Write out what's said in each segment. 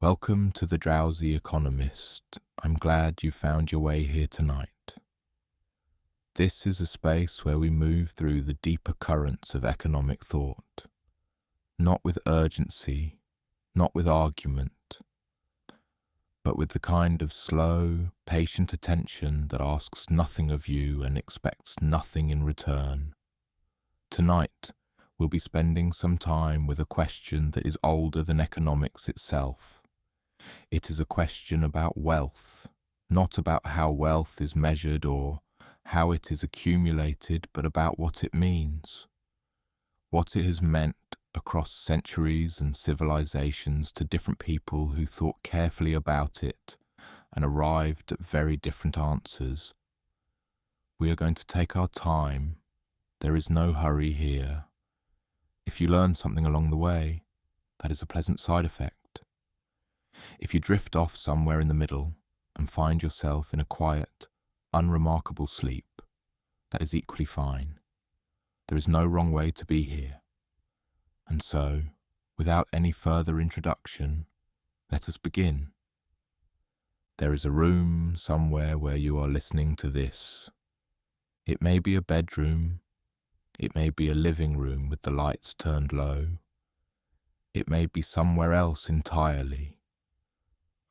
Welcome to The Drowsy Economist. I'm glad you found your way here tonight. This is a space where we move through the deeper currents of economic thought, not with urgency, not with argument, but with the kind of slow, patient attention that asks nothing of you and expects nothing in return. Tonight, we'll be spending some time with a question that is older than economics itself. It is a question about wealth, not about how wealth is measured or how it is accumulated, but about what it means, what it has meant across centuries and civilizations to different people who thought carefully about it and arrived at very different answers. We are going to take our time. There is no hurry here. If you learn something along the way, that is a pleasant side effect. If you drift off somewhere in the middle and find yourself in a quiet, unremarkable sleep, that is equally fine. There is no wrong way to be here. And so, without any further introduction, let us begin. There is a room somewhere where you are listening to this. It may be a bedroom. It may be a living room with the lights turned low. It may be somewhere else entirely.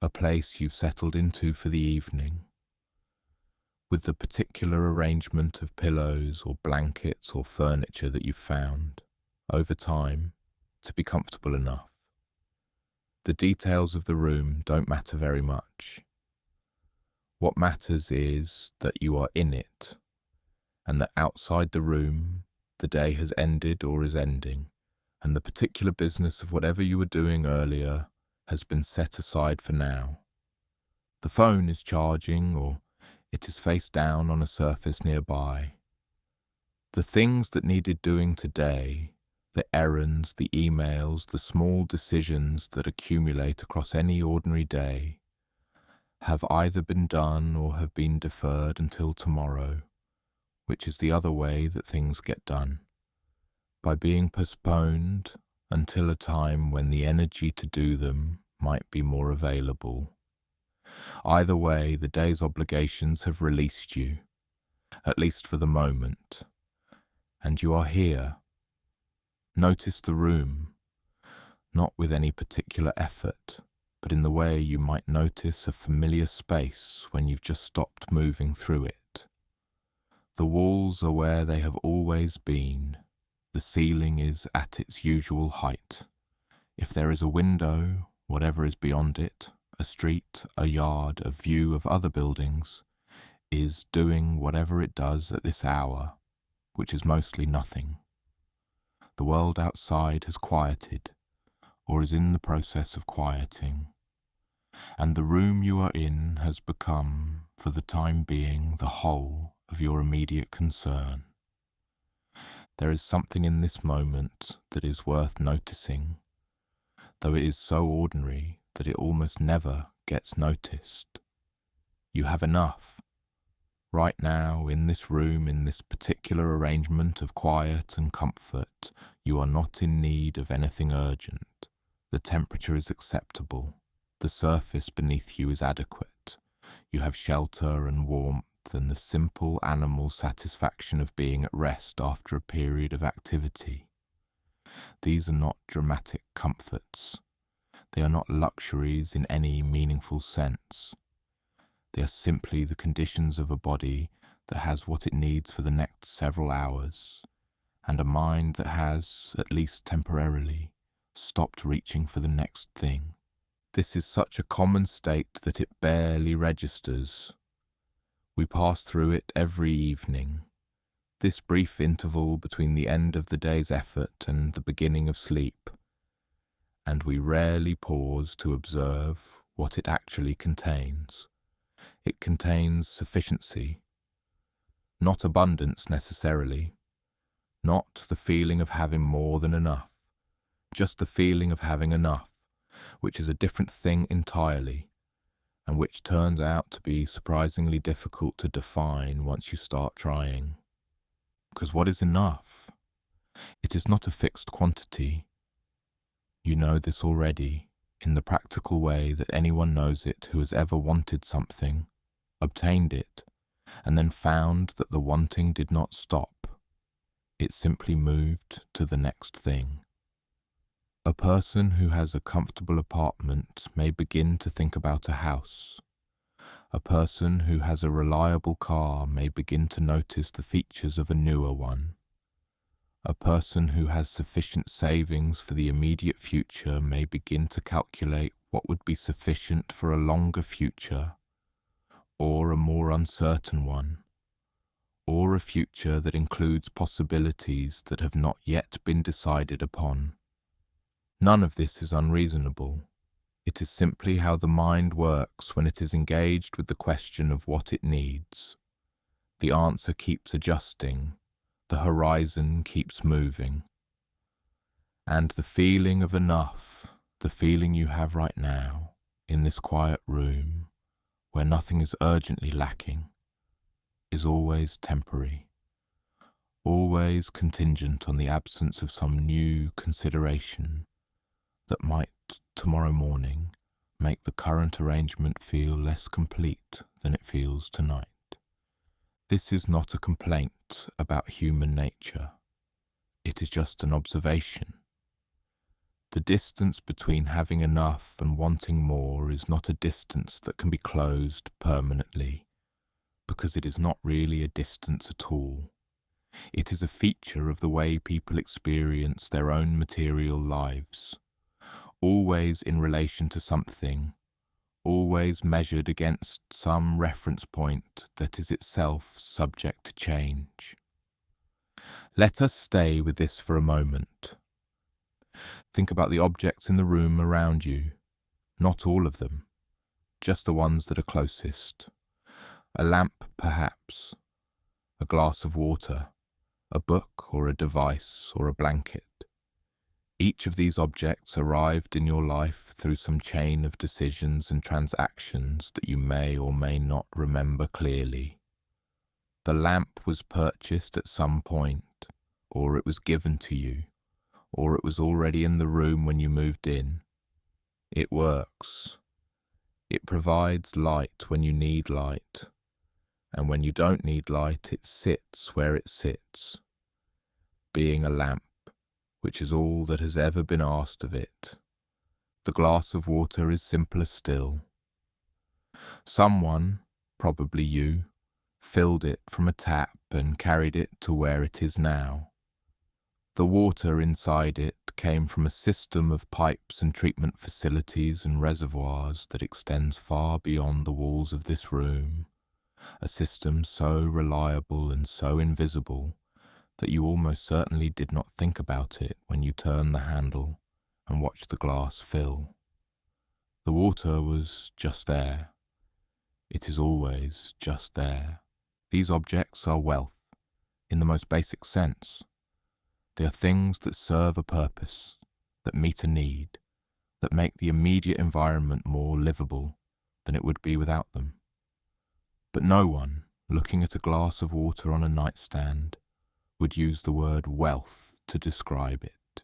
A place you've settled into for the evening, with the particular arrangement of pillows or blankets or furniture that you've found, over time, to be comfortable enough. The details of the room don't matter very much. What matters is that you are in it, and that outside the room, the day has ended or is ending, and the particular business of whatever you were doing earlier has been set aside for now. The phone is charging, or it is face down on a surface nearby. The things that needed doing today, the errands, the emails, the small decisions that accumulate across any ordinary day, have either been done or have been deferred until tomorrow, which is the other way that things get done, by being postponed until a time when the energy to do them might be more available. Either way, the day's obligations have released you, at least for the moment, and you are here. Notice the room, not with any particular effort, but in the way you might notice a familiar space when you've just stopped moving through it. The walls are where they have always been. The ceiling is at its usual height. If there is a window, whatever is beyond it, a street, a yard, a view of other buildings, is doing whatever it does at this hour, which is mostly nothing. The world outside has quieted, or is in the process of quieting, and the room you are in has become, for the time being, the whole of your immediate concern. There is something in this moment that is worth noticing, though it is so ordinary that it almost never gets noticed. You have enough. Right now, in this room, in this particular arrangement of quiet and comfort, you are not in need of anything urgent. The temperature is acceptable. The surface beneath you is adequate. You have shelter and warmth and the simple animal satisfaction of being at rest after a period of activity. These are not dramatic comforts. They are not luxuries in any meaningful sense. They are simply the conditions of a body that has what it needs for the next several hours, and a mind that has, at least temporarily, stopped reaching for the next thing. This is such a common state that it barely registers. We pass through it every evening. This brief interval between the end of the day's effort and the beginning of sleep, and we rarely pause to observe what it actually contains. It contains sufficiency, not abundance necessarily, not the feeling of having more than enough, just the feeling of having enough, which is a different thing entirely, and which turns out to be surprisingly difficult to define once you start trying. Because what is enough? It is not a fixed quantity. You know this already. in the practical way that anyone knows it who has ever wanted something, obtained it, and then found that the wanting did not stop. It simply moved to the next thing. A person who has a comfortable apartment may begin to think about a house. A person who has a reliable car may begin to notice the features of a newer one. A person who has sufficient savings for the immediate future may begin to calculate what would be sufficient for a longer future, or a more uncertain one, or a future that includes possibilities that have not yet been decided upon. None of this is unreasonable. It is simply how the mind works when it is engaged with the question of what it needs. The answer keeps adjusting. The horizon keeps moving. And the feeling of enough, the feeling you have right now, in this quiet room, where nothing is urgently lacking, is always temporary, always contingent on the absence of some new consideration that might, tomorrow morning, make the current arrangement feel less complete than it feels tonight. This is not a complaint about human nature. It is just an observation. The distance between having enough and wanting more is not a distance that can be closed permanently, because it is not really a distance at all. It is a feature of the way people experience their own material lives, always in relation to something, always measured against some reference point that is itself subject to change. Let us stay with this for a moment. Think about the objects in the room around you, not all of them, just the ones that are closest. A lamp, perhaps, a glass of water, a book or a device or a blanket. Each of these objects arrived in your life through some chain of decisions and transactions that you may or may not remember clearly. The lamp was purchased at some point, or it was given to you, or it was already in the room when you moved in. It works. It provides light when you need light, and when you don't need light, it sits where it sits, being a lamp, which is all that has ever been asked of it. The glass of water is simpler still. Someone, probably you, filled it from a tap and carried it to where it is now. The water inside it came from a system of pipes and treatment facilities and reservoirs that extends far beyond the walls of this room, a system so reliable and so invisible that you almost certainly did not think about it when you turned the handle and watched the glass fill. The water was just there. It is always just there. These objects are wealth, in the most basic sense. They are things that serve a purpose, that meet a need, that make the immediate environment more livable than it would be without them. But no one, looking at a glass of water on a nightstand, would use the word wealth to describe it.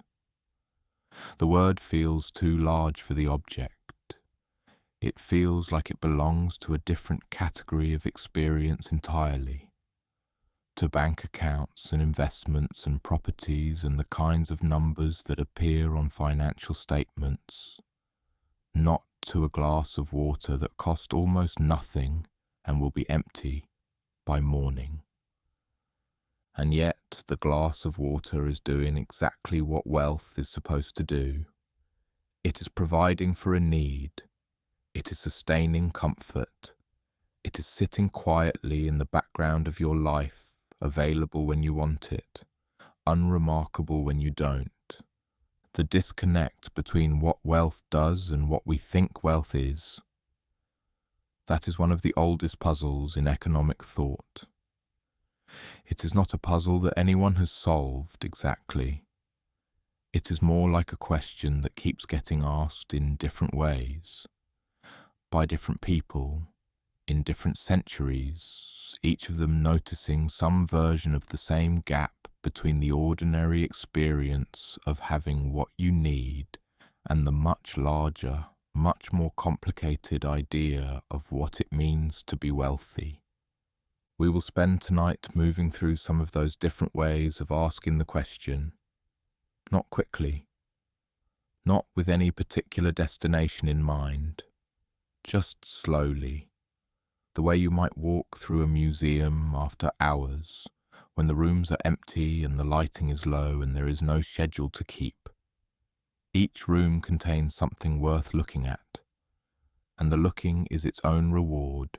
The word feels too large for the object. It feels like it belongs to a different category of experience entirely, to bank accounts and investments and properties and the kinds of numbers that appear on financial statements, not to a glass of water that cost almost nothing and will be empty by morning. And yet the glass of water is doing exactly what wealth is supposed to do. It is providing for a need. It is sustaining comfort. It is sitting quietly in the background of your life, available when you want it, unremarkable when you don't. The disconnect between what wealth does and what we think wealth is. That is one of the oldest puzzles in economic thought. It is not a puzzle that anyone has solved exactly. It is more like a question that keeps getting asked in different ways, by different people, in different centuries, each of them noticing some version of the same gap between the ordinary experience of having what you need and the much larger, much more complicated idea of what it means to be wealthy. We will spend tonight moving through some of those different ways of asking the question, not quickly, not with any particular destination in mind, just slowly, the way you might walk through a museum after hours, when the rooms are empty and the lighting is low and there is no schedule to keep. Each room contains something worth looking at, and the looking is its own reward.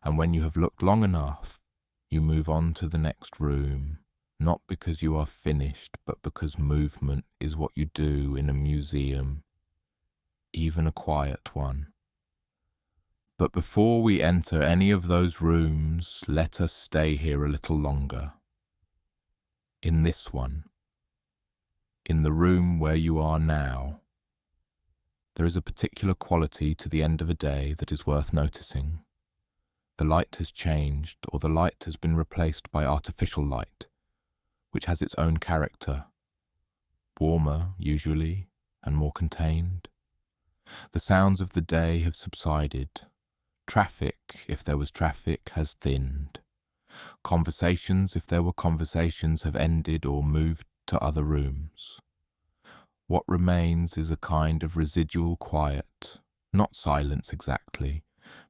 And when you have looked long enough, you move on to the next room, not because you are finished, but because movement is what you do in a museum, even a quiet one. But before we enter any of those rooms, let us stay here a little longer. In this one, in the room where you are now, there is a particular quality to the end of a day that is worth noticing. The light has changed, or the light has been replaced by artificial light, which has its own character, warmer usually, and more contained. The sounds of the day have subsided. Traffic, if there was traffic, has thinned. Conversations, if there were conversations, have ended or moved to other rooms. What remains is a kind of residual quiet, not silence exactly,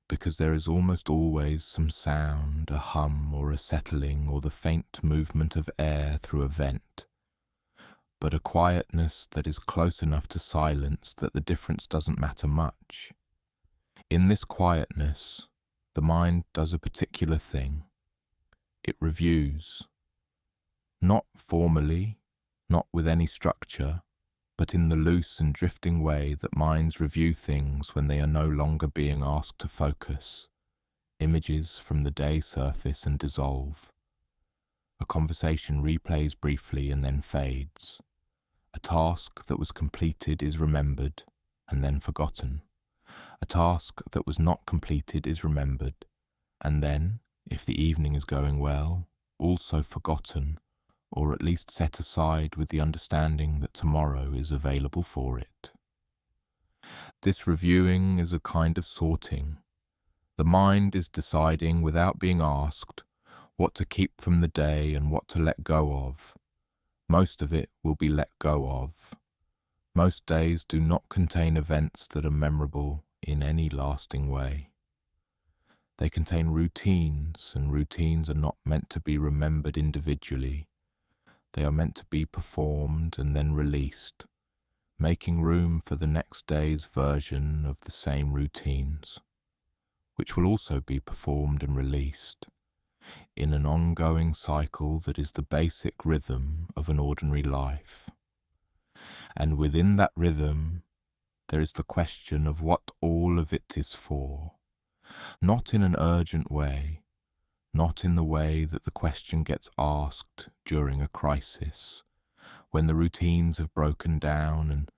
because there is almost always some sound, a hum or a settling or the faint movement of air through a vent, but a quietness that is close enough to silence that the difference doesn't matter much. In this quietness, the mind does a particular thing. It reviews, not formally, not with any structure, but in the loose and drifting way that minds review things when they are no longer being asked to focus. Images from the day surface and dissolve. A conversation replays briefly and then fades. A task that was completed is remembered and then forgotten. A task that was not completed is remembered, and then, if the evening is going well, also forgotten, or at least set aside with the understanding that tomorrow is available for it. This reviewing is a kind of sorting. The mind is deciding without being asked what to keep from the day and what to let go of. Most of it will be let go of. Most days do not contain events that are memorable in any lasting way. They contain routines, and routines are not meant to be remembered individually. They are meant to be performed and then released, making room for the next day's version of the same routines, which will also be performed and released in an ongoing cycle that is the basic rhythm of an ordinary life. And within that rhythm, there is the question of what all of it is for, not in an urgent way, not in the way that the question gets asked during a crisis, when the routines have broken down and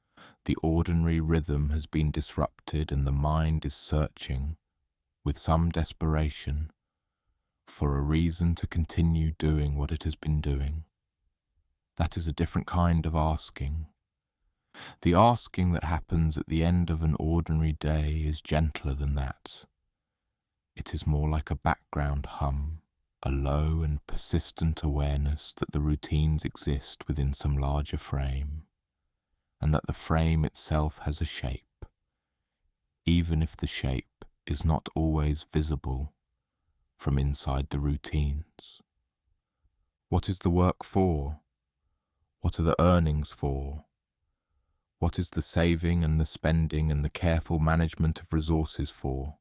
the ordinary rhythm has been disrupted and the mind is searching, with some desperation, for a reason to continue doing what it has been doing. That is a different kind of asking. The asking that happens at the end of an ordinary day is gentler than that. It is more like a background hum, a low and persistent awareness that the routines exist within some larger frame, and that the frame itself has a shape, even if the shape is not always visible from inside the routines. What is the work for? What are the earnings for? What is the saving and the spending and the careful management of resources for?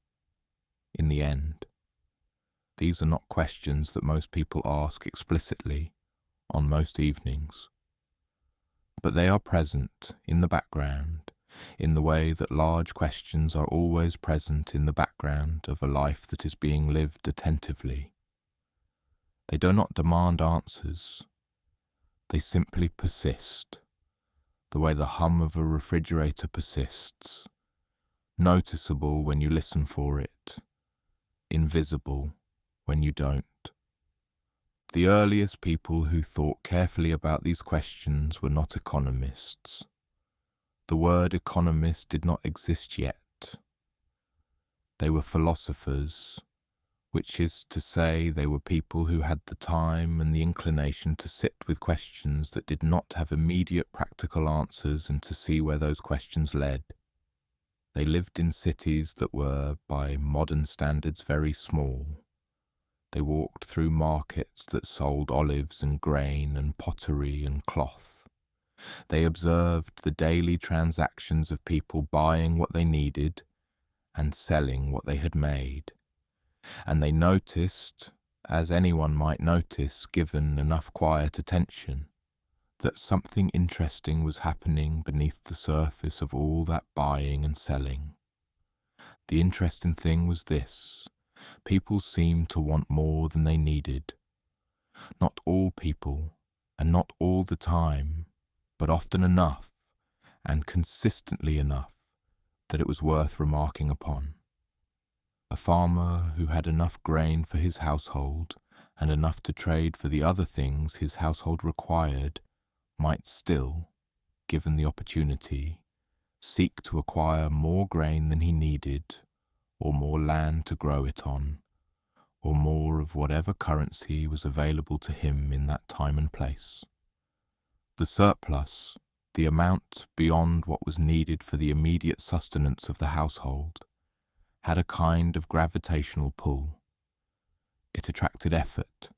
In the end, these are not questions that most people ask explicitly on most evenings, but they are present in the background in the way that large questions are always present in the background of a life that is being lived attentively. They do not demand answers. They simply persist, the way the hum of a refrigerator persists, noticeable when you listen for it, invisible when you don't. The earliest people who thought carefully about these questions were not economists. The word economist did not exist yet. They were philosophers, which is to say they were people who had the time and the inclination to sit with questions that did not have immediate practical answers and to see where those questions led. They lived in cities that were, by modern standards, very small. They walked through markets that sold olives and grain and pottery and cloth. They observed the daily transactions of people buying what they needed and selling what they had made. And they noticed, as anyone might notice given enough quiet attention, that something interesting was happening beneath the surface of all that buying and selling. The interesting thing was this: people seemed to want more than they needed. Not all people, and not all the time, but often enough, and consistently enough, that it was worth remarking upon. A farmer who had enough grain for his household, and enough to trade for the other things his household required, might still, given the opportunity, seek to acquire more grain than he needed, or more land to grow it on, or more of whatever currency was available to him in that time and place. The surplus, the amount beyond what was needed for the immediate sustenance of the household, had a kind of gravitational pull. It attracted effort.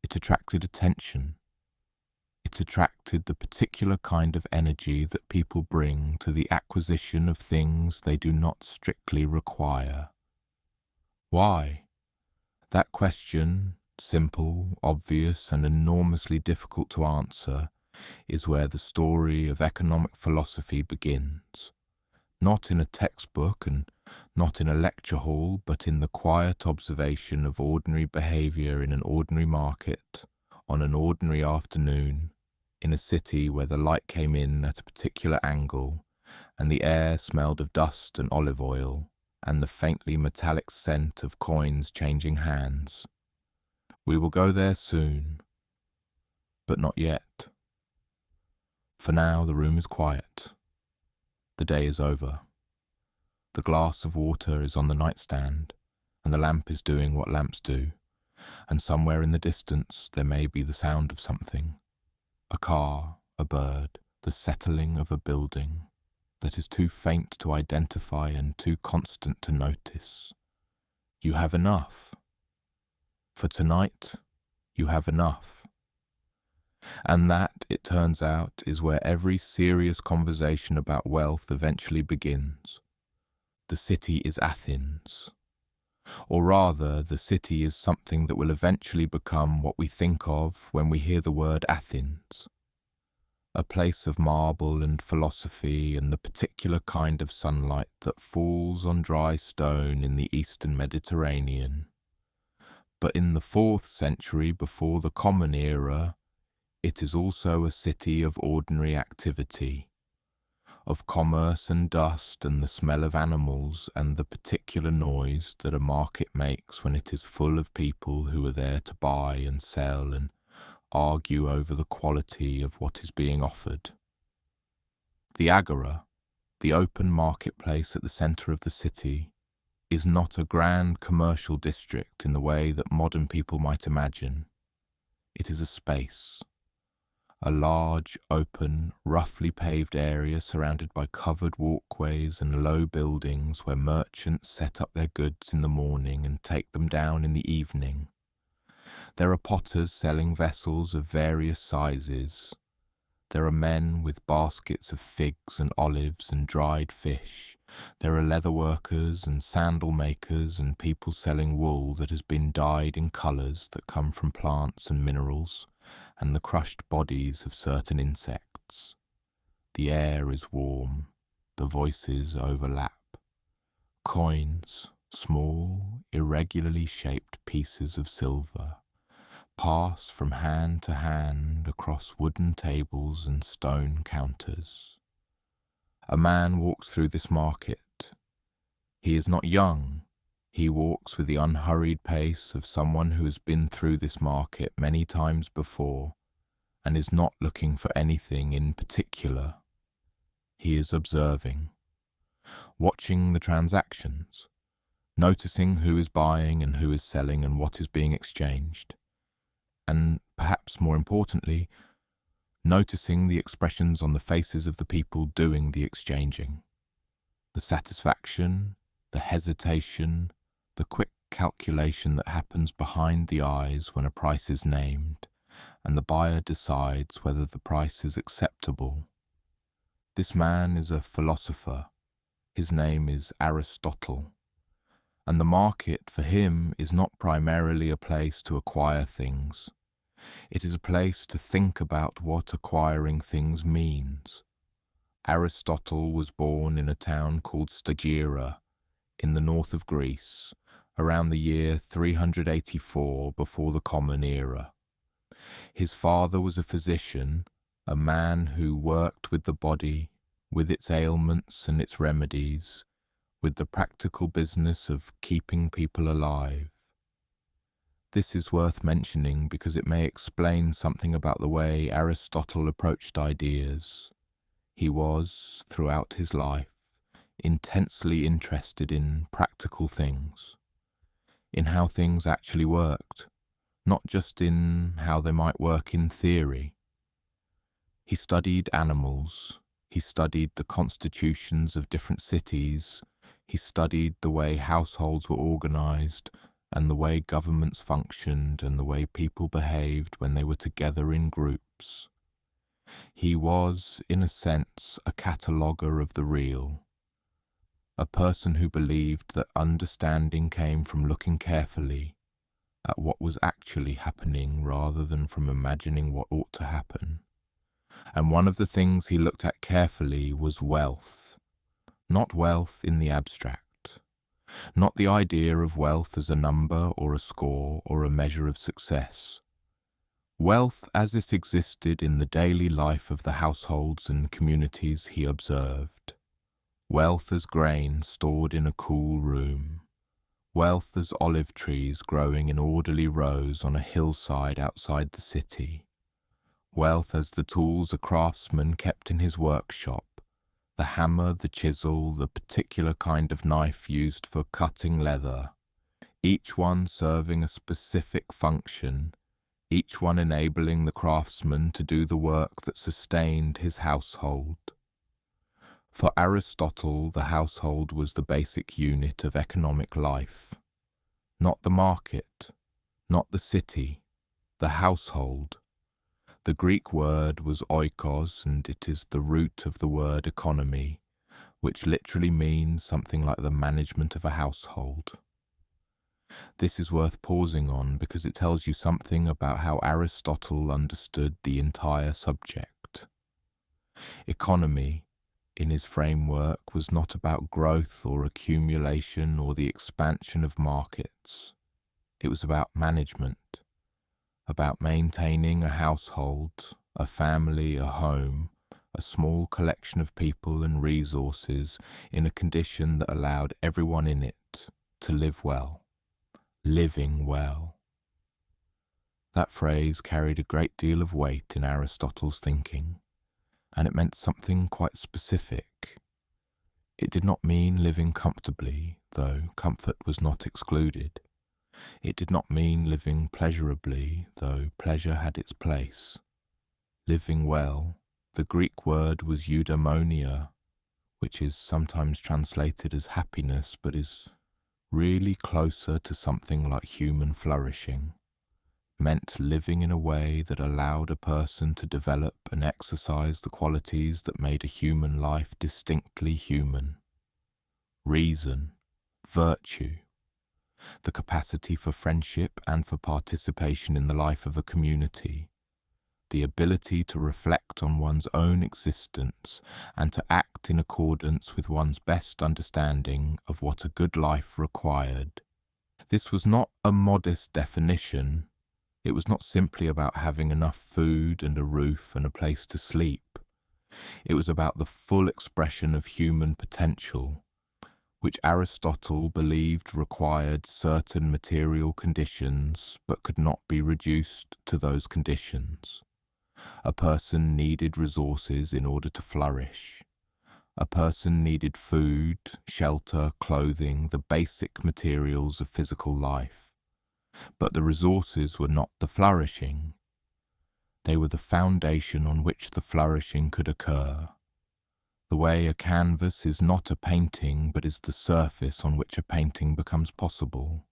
It attracted attention. It attracted the particular kind of energy that people bring to the acquisition of things they do not strictly require. Why? That question, simple, obvious, and enormously difficult to answer, is where the story of economic philosophy begins. Not in a textbook and not in a lecture hall, but in the quiet observation of ordinary behaviour in an ordinary market, on an ordinary afternoon, in a city where the light came in at a particular angle, and the air smelled of dust and olive oil, and the faintly metallic scent of coins changing hands. We will go there soon, but not yet. For now the room is quiet. The day is over. The glass of water is on the nightstand, and the lamp is doing what lamps do, and somewhere in the distance there may be the sound of something, a car, a bird, the settling of a building, that is too faint to identify and too constant to notice. You have enough. For tonight, you have enough. And that, it turns out, is where every serious conversation about wealth eventually begins. The city is Athens. Or rather, the city is something that will eventually become what we think of when we hear the word Athens. A place of marble and philosophy and the particular kind of sunlight that falls on dry stone in the eastern Mediterranean. But in the 4th century before the Common Era, it is also a city of ordinary activity, of commerce and dust and the smell of animals and the particular noise that a market makes when it is full of people who are there to buy and sell and argue over the quality of what is being offered. The agora, the open marketplace at the centre of the city, is not a grand commercial district in the way that modern people might imagine. It is a space. A large, open, roughly paved area surrounded by covered walkways and low buildings where merchants set up their goods in the morning and take them down in the evening. There are potters selling vessels of various sizes. There are men with baskets of figs and olives and dried fish. There are leather workers and sandal makers and people selling wool that has been dyed in colours that come from plants and minerals, and the crushed bodies of certain insects. The air is warm. The voices overlap. Coins, small, irregularly shaped pieces of silver, pass from hand to hand across wooden tables and stone counters. A man walks through this market. He is not young. He walks with the unhurried pace of someone who has been through this market many times before and is not looking for anything in particular. He is observing, watching the transactions, noticing who is buying and who is selling and what is being exchanged, and perhaps more importantly, noticing the expressions on the faces of the people doing the exchanging. The satisfaction, the hesitation, the quick calculation that happens behind the eyes when a price is named, and the buyer decides whether the price is acceptable. This man is a philosopher. His name is Aristotle. And the market for him is not primarily a place to acquire things. It is a place to think about what acquiring things means. Aristotle was born in a town called Stagira, in the north of Greece, around the year 384 before the Common Era. His father was a physician, a man who worked with the body, with its ailments and its remedies, with the practical business of keeping people alive. This is worth mentioning because it may explain something about the way Aristotle approached ideas. He was, throughout his life, intensely interested in practical things, in how things actually worked, not just in how they might work in theory. He studied animals, he studied the constitutions of different cities, he studied the way households were organized, and the way governments functioned, and the way people behaved when they were together in groups. He was, in a sense, a cataloguer of the real, a person who believed that understanding came from looking carefully at what was actually happening rather than from imagining what ought to happen. And one of the things he looked at carefully was wealth, not wealth in the abstract, not the idea of wealth as a number or a score or a measure of success. Wealth as it existed in the daily life of the households and communities he observed. Wealth as grain stored in a cool room. Wealth as olive trees growing in orderly rows on a hillside outside the city. Wealth as the tools a craftsman kept in his workshop, the hammer, the chisel, the particular kind of knife used for cutting leather, each one serving a specific function, each one enabling the craftsman to do the work that sustained his household. For Aristotle, the household was the basic unit of economic life, not the market, not the city, the household. The Greek word was oikos, and it is the root of the word economy, which literally means something like the management of a household. This is worth pausing on because it tells you something about how Aristotle understood the entire subject. Economy, in his framework, was not about growth or accumulation or the expansion of markets. It was about management, about maintaining a household, a family, a home, a small collection of people and resources in a condition that allowed everyone in it to live well, living well. That phrase carried a great deal of weight in Aristotle's thinking, and it meant something quite specific. It did not mean living comfortably, though comfort was not excluded. It did not mean living pleasurably, though pleasure had its place. Living well, the Greek word was eudaimonia, which is sometimes translated as happiness, but is really closer to something like human flourishing, meant living in a way that allowed a person to develop and exercise the qualities that made a human life distinctly human. Reason, virtue, the capacity for friendship and for participation in the life of a community, the ability to reflect on one's own existence and to act in accordance with one's best understanding of what a good life required. This was not a modest definition. It was not simply about having enough food and a roof and a place to sleep. It was about the full expression of human potential, which Aristotle believed required certain material conditions but could not be reduced to those conditions. A person needed resources in order to flourish. A person needed food, shelter, clothing, the basic materials of physical life. But the resources were not the flourishing. They were the foundation on which the flourishing could occur. The way a canvas is not a painting, but is the surface on which a painting becomes possible.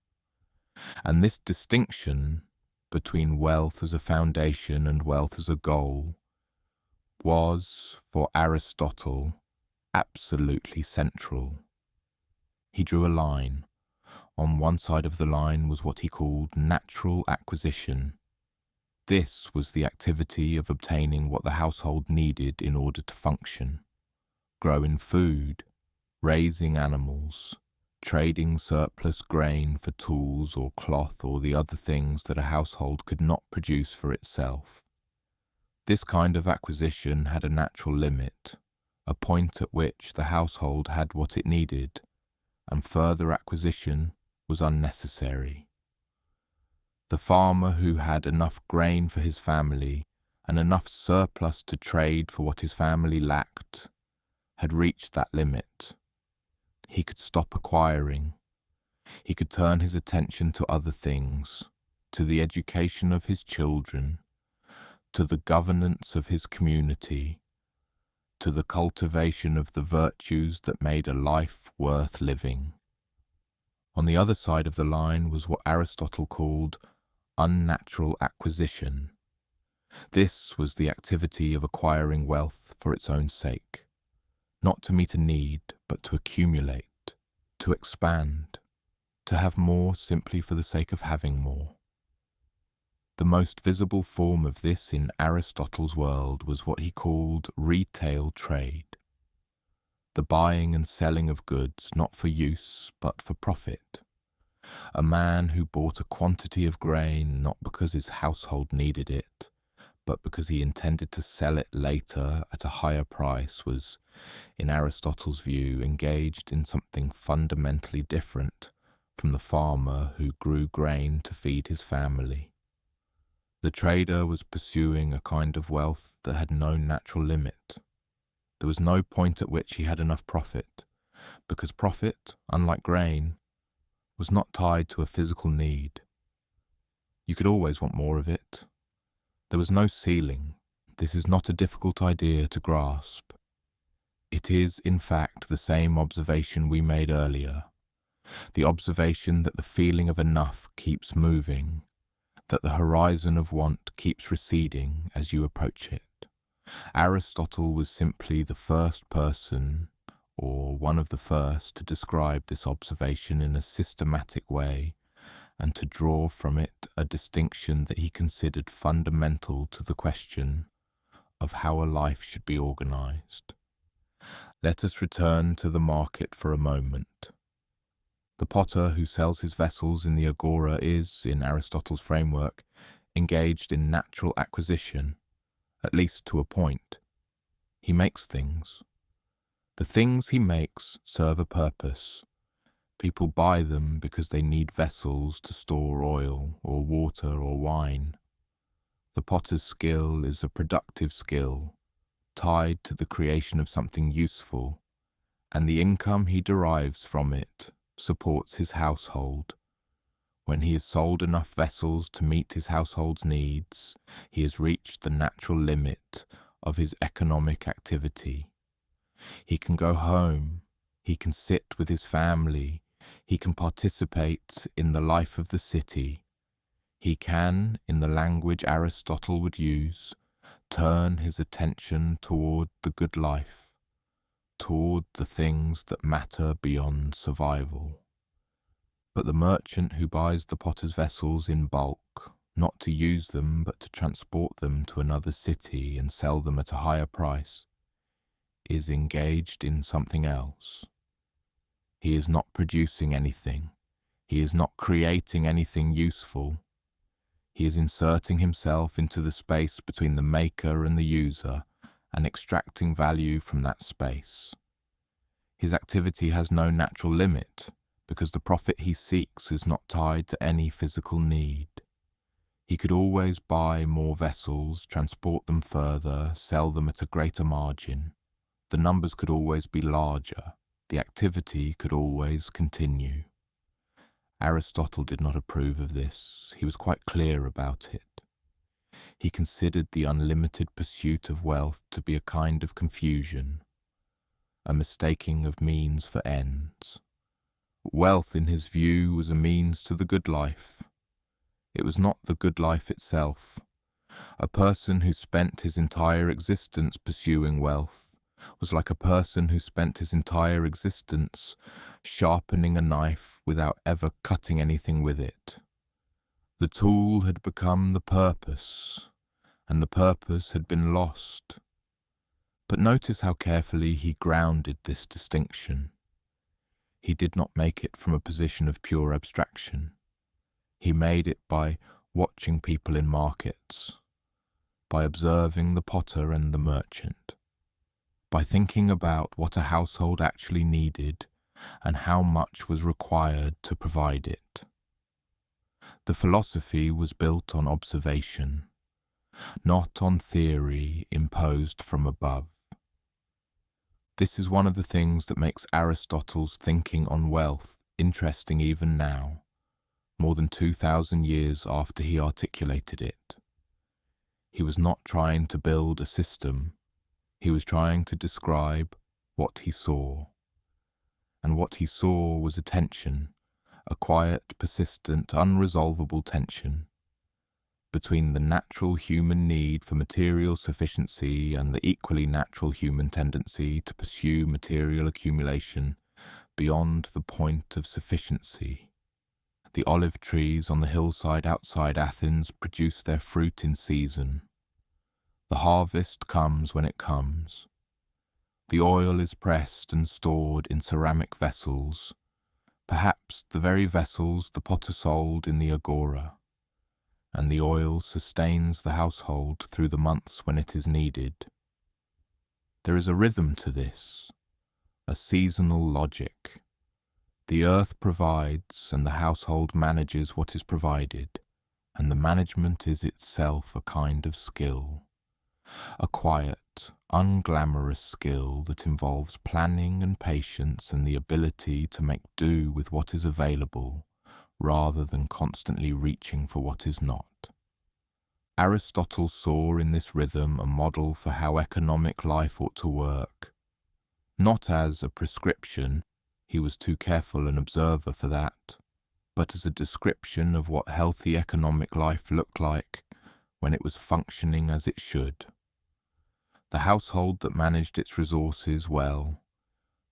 And this distinction between wealth as a foundation and wealth as a goal was, for Aristotle, absolutely central. He drew a line. On one side of the line was what he called natural acquisition. This was the activity of obtaining what the household needed in order to function. Growing food, raising animals, trading surplus grain for tools or cloth or the other things that a household could not produce for itself. This kind of acquisition had a natural limit, a point at which the household had what it needed, and further acquisition was unnecessary. The farmer who had enough grain for his family and enough surplus to trade for what his family lacked had reached that limit. He could stop acquiring. He could turn his attention to other things, to the education of his children, to the governance of his community, to the cultivation of the virtues that made a life worth living. On the other side of the line was what Aristotle called unnatural acquisition. This was the activity of acquiring wealth for its own sake, not to meet a need, but to accumulate, to expand, to have more simply for the sake of having more. The most visible form of this in Aristotle's world was what he called retail trade, the buying and selling of goods not for use but for profit. A man who bought a quantity of grain not because his household needed it, but because he intended to sell it later at a higher price was, in Aristotle's view, engaged in something fundamentally different from the farmer who grew grain to feed his family. The trader was pursuing a kind of wealth that had no natural limit. There was no point at which he had enough profit, because profit, unlike grain, was not tied to a physical need. You could always want more of it. There was no ceiling. This is not a difficult idea to grasp. It is, in fact, the same observation we made earlier, the observation that the feeling of enough keeps moving, that the horizon of want keeps receding as you approach it. Aristotle was simply the first person, or one of the first, to describe this observation in a systematic way and to draw from it a distinction that he considered fundamental to the question of how a life should be organized. Let us return to the market for a moment. The potter who sells his vessels in the agora is, in Aristotle's framework, engaged in natural acquisition, at least to a point. He makes things. The things he makes serve a purpose. People buy them because they need vessels to store oil or water or wine. The potter's skill is a productive skill, tied to the creation of something useful, and the income he derives from it supports his household. When he has sold enough vessels to meet his household's needs, he has reached the natural limit of his economic activity. He can go home, he can sit with his family, he can participate in the life of the city. He can, in the language Aristotle would use, turn his attention toward the good life, toward the things that matter beyond survival. But the merchant who buys the potter's vessels in bulk, not to use them but to transport them to another city and sell them at a higher price, is engaged in something else. He is not producing anything. He is not creating anything useful. He is inserting himself into the space between the maker and the user and extracting value from that space. His activity has no natural limit because the profit he seeks is not tied to any physical need. He could always buy more vessels, transport them further, sell them at a greater margin. The numbers could always be larger. The activity could always continue. Aristotle did not approve of this. He was quite clear about it. He considered the unlimited pursuit of wealth to be a kind of confusion, a mistaking of means for ends. Wealth, in his view, was a means to the good life. It was not the good life itself. A person who spent his entire existence pursuing wealth was like a person who spent his entire existence sharpening a knife without ever cutting anything with it. The tool had become the purpose, and the purpose had been lost. But notice how carefully he grounded this distinction. He did not make it from a position of pure abstraction. He made it by watching people in markets, by observing the potter and the merchant, by thinking about what a household actually needed and how much was required to provide it. The philosophy was built on observation, not on theory imposed from above. This is one of the things that makes Aristotle's thinking on wealth interesting even now, more than 2,000 years after he articulated it. He was not trying to build a system. He was trying to describe what he saw. And what he saw was a tension, a quiet, persistent, unresolvable tension between the natural human need for material sufficiency and the equally natural human tendency to pursue material accumulation beyond the point of sufficiency. The olive trees on the hillside outside Athens produce their fruit in season. The harvest comes when it comes. The oil is pressed and stored in ceramic vessels, perhaps the very vessels the potter sold in the agora, and the oil sustains the household through the months when it is needed. There is a rhythm to this, a seasonal logic. The earth provides and the household manages what is provided, and the management is itself a kind of skill, a quiet, unglamorous skill that involves planning and patience and the ability to make do with what is available rather than constantly reaching for what is not. Aristotle saw in this rhythm a model for how economic life ought to work, not as a prescription, he was too careful an observer for that, but as a description of what healthy economic life looked like when it was functioning as it should. The household that managed its resources well,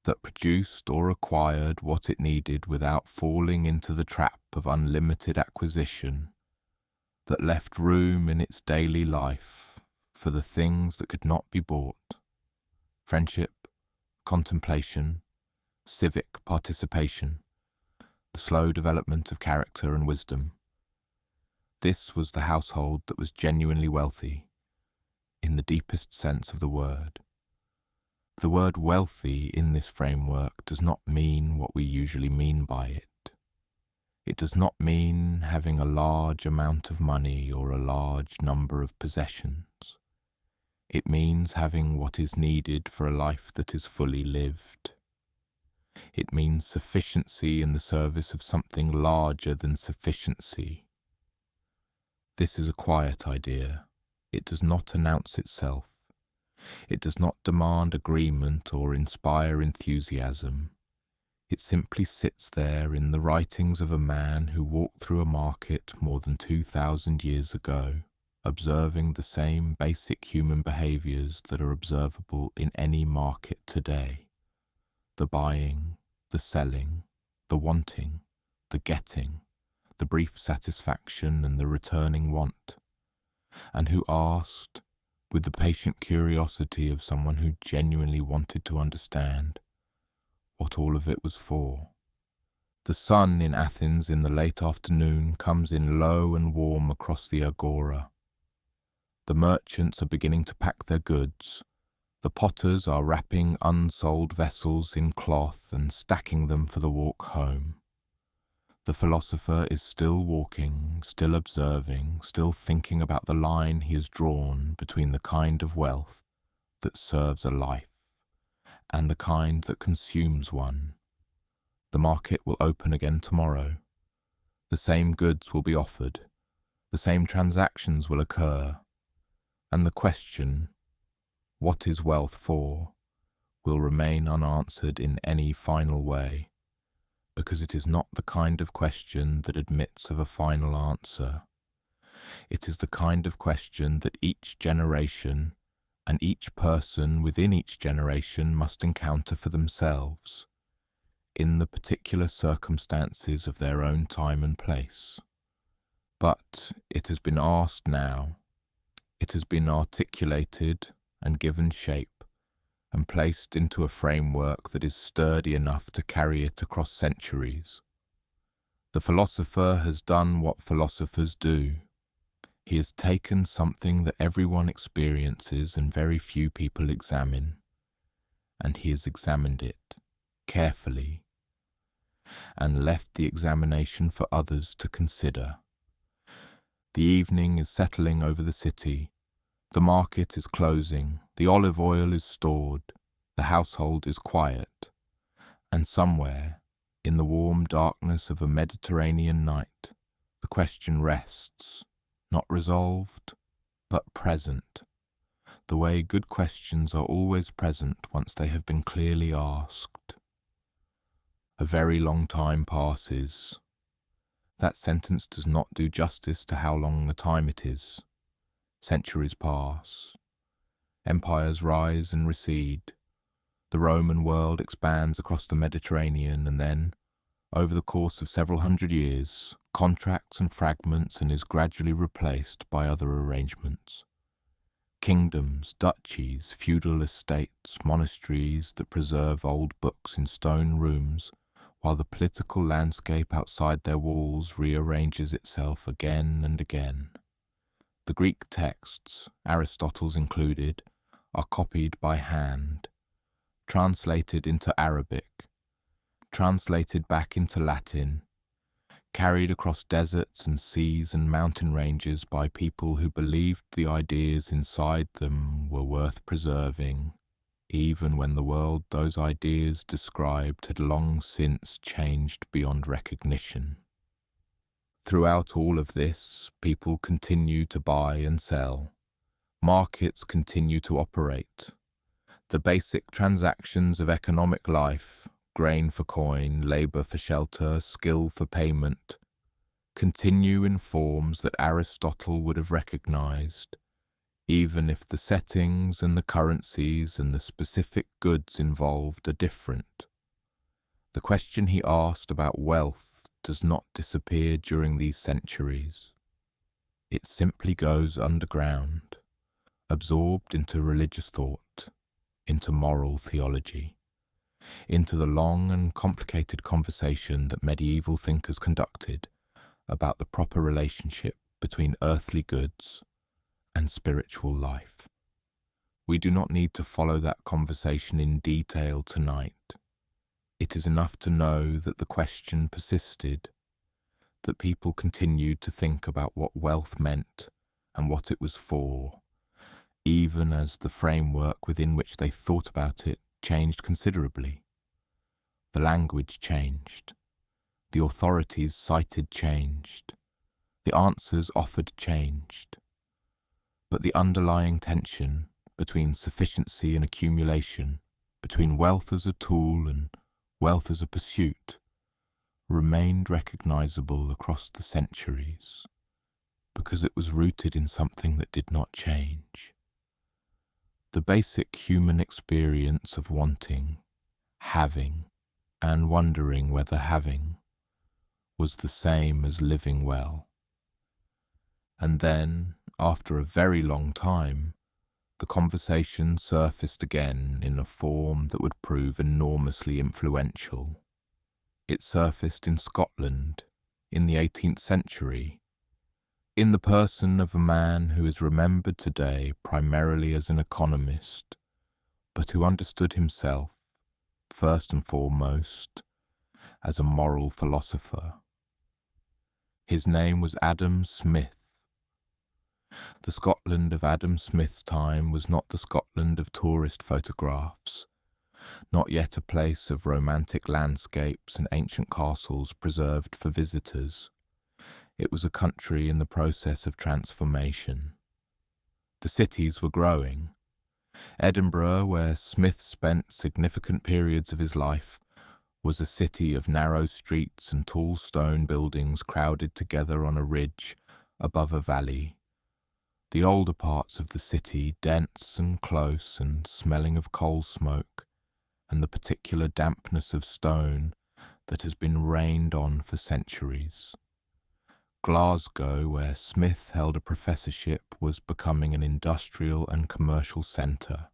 that produced or acquired what it needed without falling into the trap of unlimited acquisition, that left room in its daily life for the things that could not be bought: friendship, contemplation, civic participation, the slow development of character and wisdom. This was the household that was genuinely wealthy, in the deepest sense of the word. The word wealthy in this framework does not mean what we usually mean by it. It does not mean having a large amount of money or a large number of possessions. It means having what is needed for a life that is fully lived. It means sufficiency in the service of something larger than sufficiency. This is a quiet idea. It does not announce itself. It does not demand agreement or inspire enthusiasm. It simply sits there in the writings of a man who walked through a market more than 2,000 years ago, observing the same basic human behaviors that are observable in any market today: the buying, the selling, the wanting, the getting, the brief satisfaction and the returning want, and who asked, with the patient curiosity of someone who genuinely wanted to understand, what all of it was for. The sun in Athens in the late afternoon comes in low and warm across the agora. The merchants are beginning to pack their goods. The potters are wrapping unsold vessels in cloth and stacking them for the walk home. The philosopher is still walking, still observing, still thinking about the line he has drawn between the kind of wealth that serves a life and the kind that consumes one. The market will open again tomorrow. The same goods will be offered. The same transactions will occur. And the question, what is wealth for, will remain unanswered in any final way, because it is not the kind of question that admits of a final answer. It is the kind of question that each generation and each person within each generation must encounter for themselves, in the particular circumstances of their own time and place. But it has been asked now, it has been articulated and given shape, and placed into a framework that is sturdy enough to carry it across centuries. The philosopher has done what philosophers do. He has taken something that everyone experiences and very few people examine, and he has examined it carefully, and left the examination for others to consider. The evening is settling over the city. The market is closing, the olive oil is stored, the household is quiet, and somewhere, in the warm darkness of a Mediterranean night, the question rests, not resolved, but present, the way good questions are always present once they have been clearly asked. A very long time passes. That sentence does not do justice to how long a time it is. Centuries pass. Empires rise and recede. The Roman world expands across the Mediterranean, and then, over the course of several hundred years, contracts and fragments and is gradually replaced by other arrangements. Kingdoms, duchies, feudal estates, monasteries that preserve old books in stone rooms, while the political landscape outside their walls rearranges itself again and again. The Greek texts, Aristotle's included, are copied by hand, translated into Arabic, translated back into Latin, carried across deserts and seas and mountain ranges by people who believed the ideas inside them were worth preserving, even when the world those ideas described had long since changed beyond recognition. Throughout all of this, people continue to buy and sell. Markets continue to operate. The basic transactions of economic life, grain for coin, labour for shelter, skill for payment, continue in forms that Aristotle would have recognised, even if the settings and the currencies and the specific goods involved are different. The question he asked about wealth does not disappear during these centuries. It simply goes underground, absorbed into religious thought, into moral theology, into the long and complicated conversation that medieval thinkers conducted about the proper relationship between earthly goods and spiritual life. We do not need to follow that conversation in detail tonight. It is enough to know that the question persisted, that people continued to think about what wealth meant and what it was for, even as the framework within which they thought about it changed considerably. The language changed. The authorities cited changed. The answers offered changed. But the underlying tension between sufficiency and accumulation, between wealth as a tool and wealth as a pursuit, remained recognizable across the centuries, because it was rooted in something that did not change. The basic human experience of wanting, having, and wondering whether having was the same as living well. And then, after a very long time, the conversation surfaced again in a form that would prove enormously influential. It surfaced in Scotland in the 18th century, in the person of a man who is remembered today primarily as an economist, but who understood himself, first and foremost, as a moral philosopher. His name was Adam Smith. The Scotland of Adam Smith's time was not the Scotland of tourist photographs, not yet a place of romantic landscapes and ancient castles preserved for visitors. It was a country in the process of transformation. The cities were growing. Edinburgh, where Smith spent significant periods of his life, was a city of narrow streets and tall stone buildings crowded together on a ridge above a valley. The older parts of the city, dense and close and smelling of coal smoke, and the particular dampness of stone that has been rained on for centuries. Glasgow, where Smith held a professorship, was becoming an industrial and commercial centre,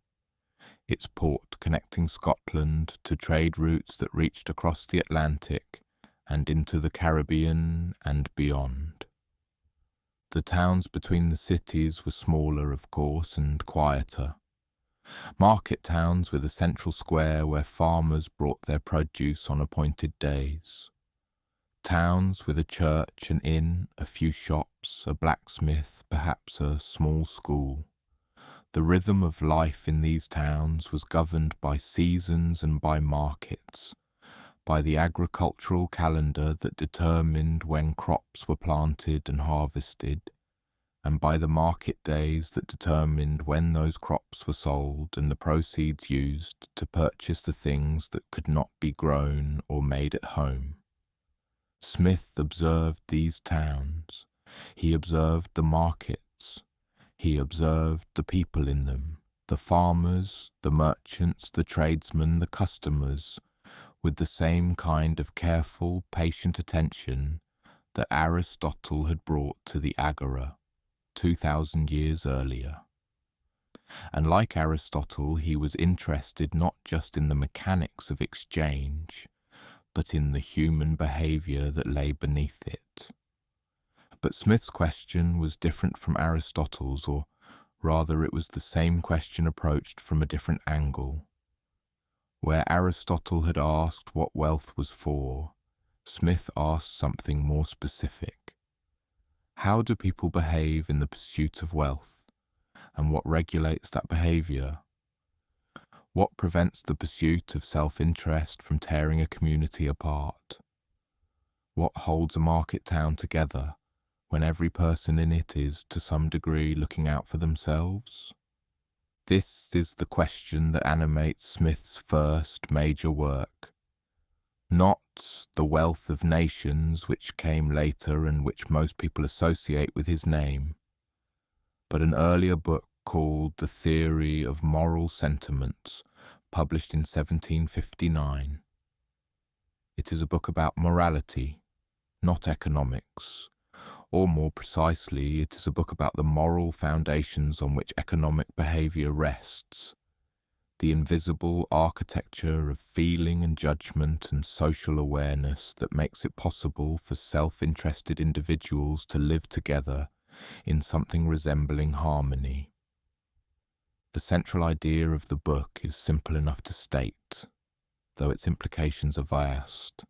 its port connecting Scotland to trade routes that reached across the Atlantic and into the Caribbean and beyond. The towns between the cities were smaller, of course, and quieter. Market towns with a central square where farmers brought their produce on appointed days. Towns with a church, an inn, a few shops, a blacksmith, perhaps a small school. The rhythm of life in these towns was governed by seasons and by markets, by the agricultural calendar that determined when crops were planted and harvested, and by the market days that determined when those crops were sold and the proceeds used to purchase the things that could not be grown or made at home. Smith observed these towns. He observed the markets. He observed the people in them, the farmers, the merchants, the tradesmen, the customers, with the same kind of careful, patient attention that Aristotle had brought to the Agora 2,000 years earlier. And like Aristotle, he was interested not just in the mechanics of exchange, but in the human behaviour that lay beneath it. But Smith's question was different from Aristotle's, or rather it was the same question approached from a different angle. Where Aristotle had asked what wealth was for, Smith asked something more specific. How do people behave in the pursuit of wealth, and what regulates that behaviour? What prevents the pursuit of self-interest from tearing a community apart? What holds a market town together when every person in it is, to some degree, looking out for themselves? This is the question that animates Smith's first major work. Not The Wealth of Nations, which came later and which most people associate with his name, but an earlier book called The Theory of Moral Sentiments, published in 1759. It is a book about morality, not economics, or more precisely, it is a book about the moral foundations on which economic behaviour rests, the invisible architecture of feeling and judgment and social awareness that makes it possible for self-interested individuals to live together in something resembling harmony. The central idea of the book is simple enough to state, though its implications are vast.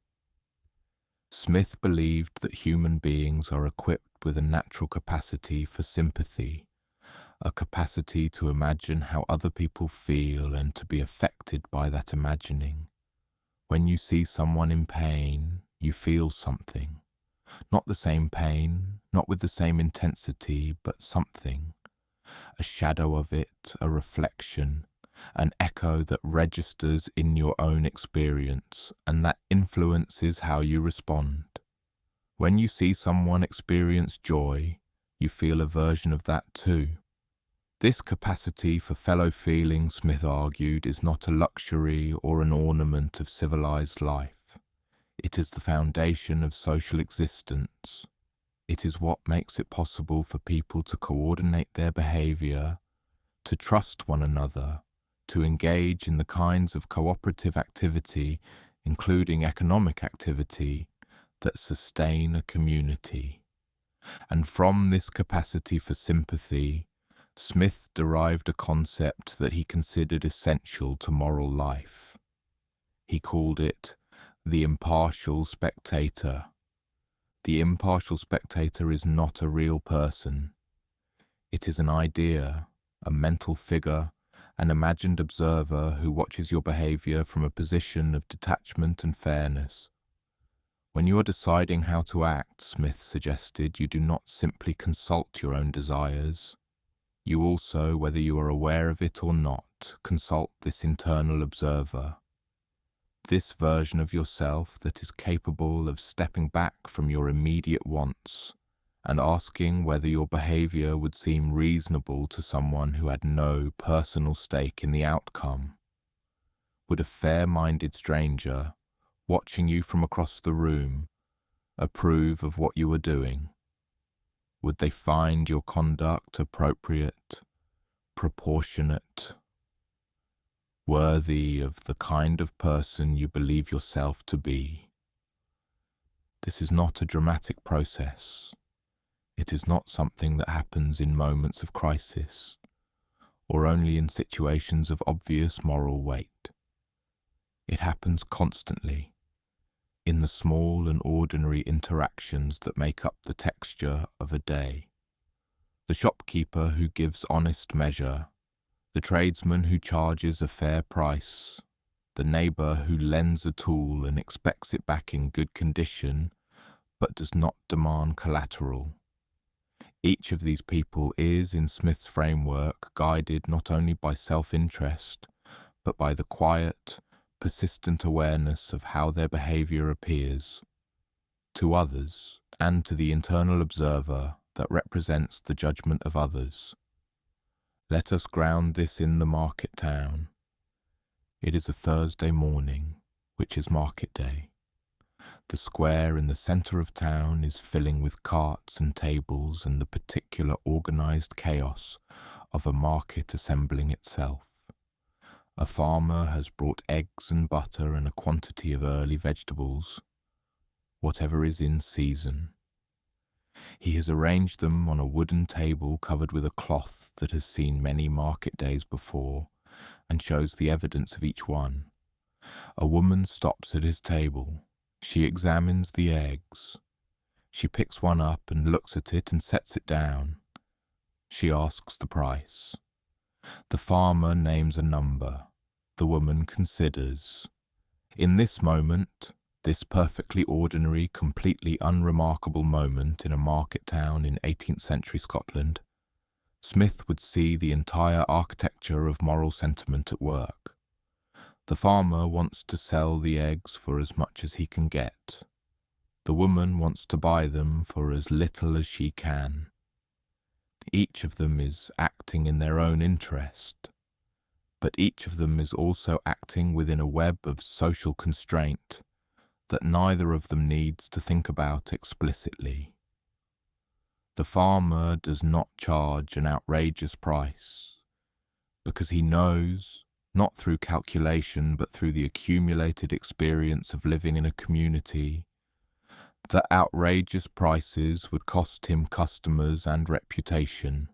Smith believed that human beings are equipped with a natural capacity for sympathy, a capacity to imagine how other people feel and to be affected by that imagining. When you see someone in pain, you feel something. Not the same pain, not with the same intensity, but something. A shadow of it, a reflection, an echo that registers in your own experience, and that influences how you respond. When you see someone experience joy, you feel a version of that too. This capacity for fellow feeling, Smith argued, is not a luxury or an ornament of civilized life. It is the foundation of social existence. It is what makes it possible for people to coordinate their behaviour, to trust one another, to engage in the kinds of cooperative activity, including economic activity, that sustain a community. And from this capacity for sympathy, Smith derived a concept that he considered essential to moral life. He called it the impartial spectator. The impartial spectator is not a real person. It is an idea, a mental figure, an imagined observer who watches your behavior from a position of detachment and fairness. When you are deciding how to act, Smith suggested, you do not simply consult your own desires. You also, whether you are aware of it or not, consult this internal observer. This version of yourself that is capable of stepping back from your immediate wants and asking whether your behavior would seem reasonable to someone who had no personal stake in the outcome. Would a fair-minded stranger, watching you from across the room, approve of what you were doing? Would they find your conduct appropriate, proportionate, worthy of the kind of person you believe yourself to be? This is not a dramatic process. It is not something that happens in moments of crisis, or only in situations of obvious moral weight. It happens constantly, in the small and ordinary interactions that make up the texture of a day. The shopkeeper who gives honest measure, the tradesman who charges a fair price, the neighbour who lends a tool and expects it back in good condition, but does not demand collateral. Each of these people is, in Smith's framework, guided not only by self-interest, but by the quiet, persistent awareness of how their behaviour appears to others and to the internal observer that represents the judgment of others. Let us ground this in the market town. It is a Thursday morning, which is market day. The square in the centre of town is filling with carts and tables and the particular organised chaos of a market assembling itself. A farmer has brought eggs and butter and a quantity of early vegetables, whatever is in season. He has arranged them on a wooden table covered with a cloth that has seen many market days before and shows the evidence of each one. A woman stops at his table. She examines the eggs. She picks one up and looks at it and sets it down. She asks the price. The farmer names a number. The woman considers. In this moment, this perfectly ordinary, completely unremarkable moment in a market town in 18th century Scotland, Smith would see the entire architecture of moral sentiment at work. The farmer wants to sell the eggs for as much as he can get. The woman wants to buy them for as little as she can. Each of them is acting in their own interest, but each of them is also acting within a web of social constraint that neither of them needs to think about explicitly. The farmer does not charge an outrageous price because he knows, not through calculation but through the accumulated experience of living in a community, that outrageous prices would cost him customers and reputation.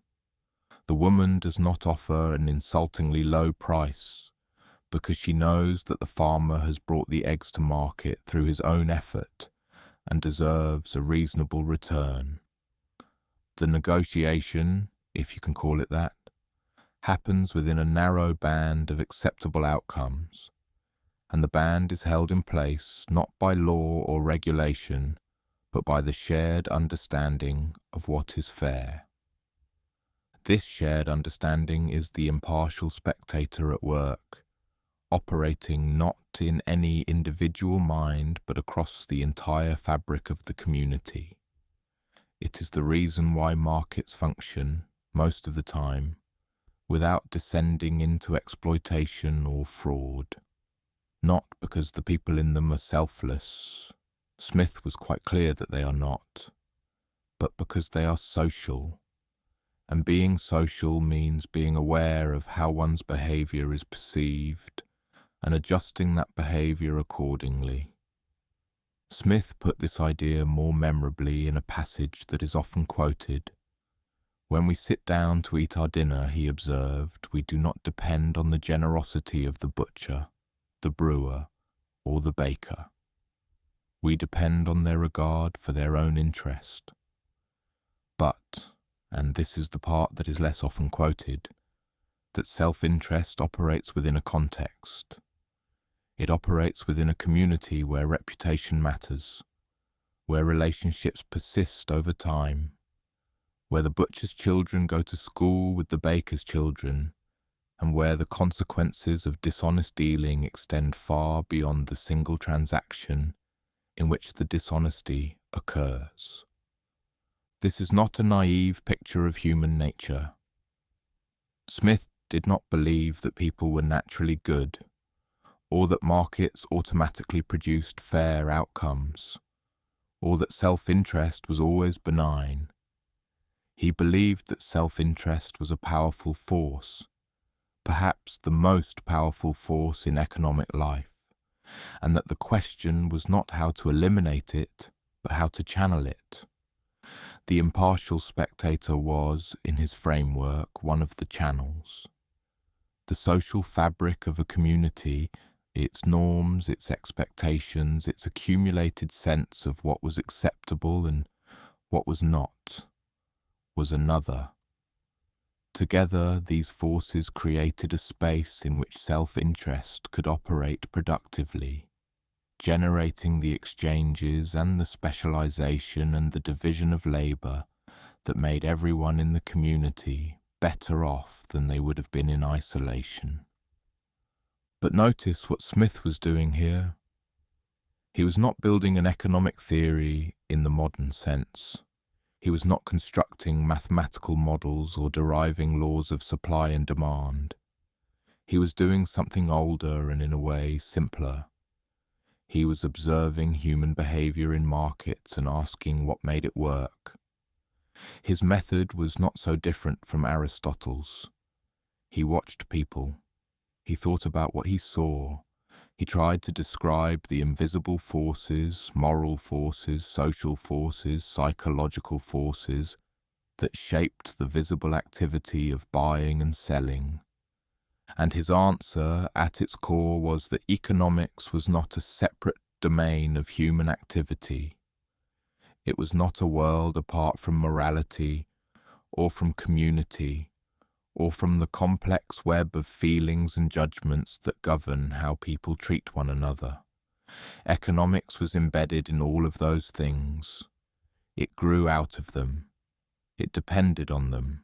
The woman does not offer an insultingly low price because she knows that the farmer has brought the eggs to market through his own effort and deserves a reasonable return. The negotiation, if you can call it that, happens within a narrow band of acceptable outcomes, and the band is held in place not by law or regulation, but by the shared understanding of what is fair. This shared understanding is the impartial spectator at work, operating not in any individual mind but across the entire fabric of the community. It is the reason why markets function, most of the time, without descending into exploitation or fraud. Not because the people in them are selfless. Smith was quite clear that they are not, but because they are social. And being social means being aware of how one's behaviour is perceived and adjusting that behaviour accordingly. Smith put this idea more memorably in a passage that is often quoted. When we sit down to eat our dinner, he observed, we do not depend on the generosity of the butcher, the brewer, or the baker. We depend on their regard for their own interest. But, and this is the part that is less often quoted, that self-interest operates within a context. It operates within a community where reputation matters, where relationships persist over time, where the butcher's children go to school with the baker's children, and where the consequences of dishonest dealing extend far beyond the single transaction in which the dishonesty occurs. This is not a naive picture of human nature. Smith did not believe that people were naturally good, or that markets automatically produced fair outcomes, or that self-interest was always benign. He believed that self-interest was a powerful force, perhaps the most powerful force in economic life, and that the question was not how to eliminate it, but how to channel it. The impartial spectator was, in his framework, one of the channels. The social fabric of a community, its norms, its expectations, its accumulated sense of what was acceptable and what was not, was another. Together, these forces created a space in which self-interest could operate productively, generating the exchanges and the specialization and the division of labor that made everyone in the community better off than they would have been in isolation. But notice what Smith was doing here. He was not building an economic theory in the modern sense. He was not constructing mathematical models or deriving laws of supply and demand. He was doing something older and in a way simpler. He was observing human behavior in markets and asking what made it work. His method was not so different from Aristotle's. He watched people. He thought about what he saw. He tried to describe the invisible forces, moral forces, social forces, psychological forces that shaped the visible activity of buying and selling. And his answer at its core was that economics was not a separate domain of human activity. It was not a world apart from morality or from community, or from the complex web of feelings and judgments that govern how people treat one another. Economics was embedded in all of those things. It grew out of them. It depended on them.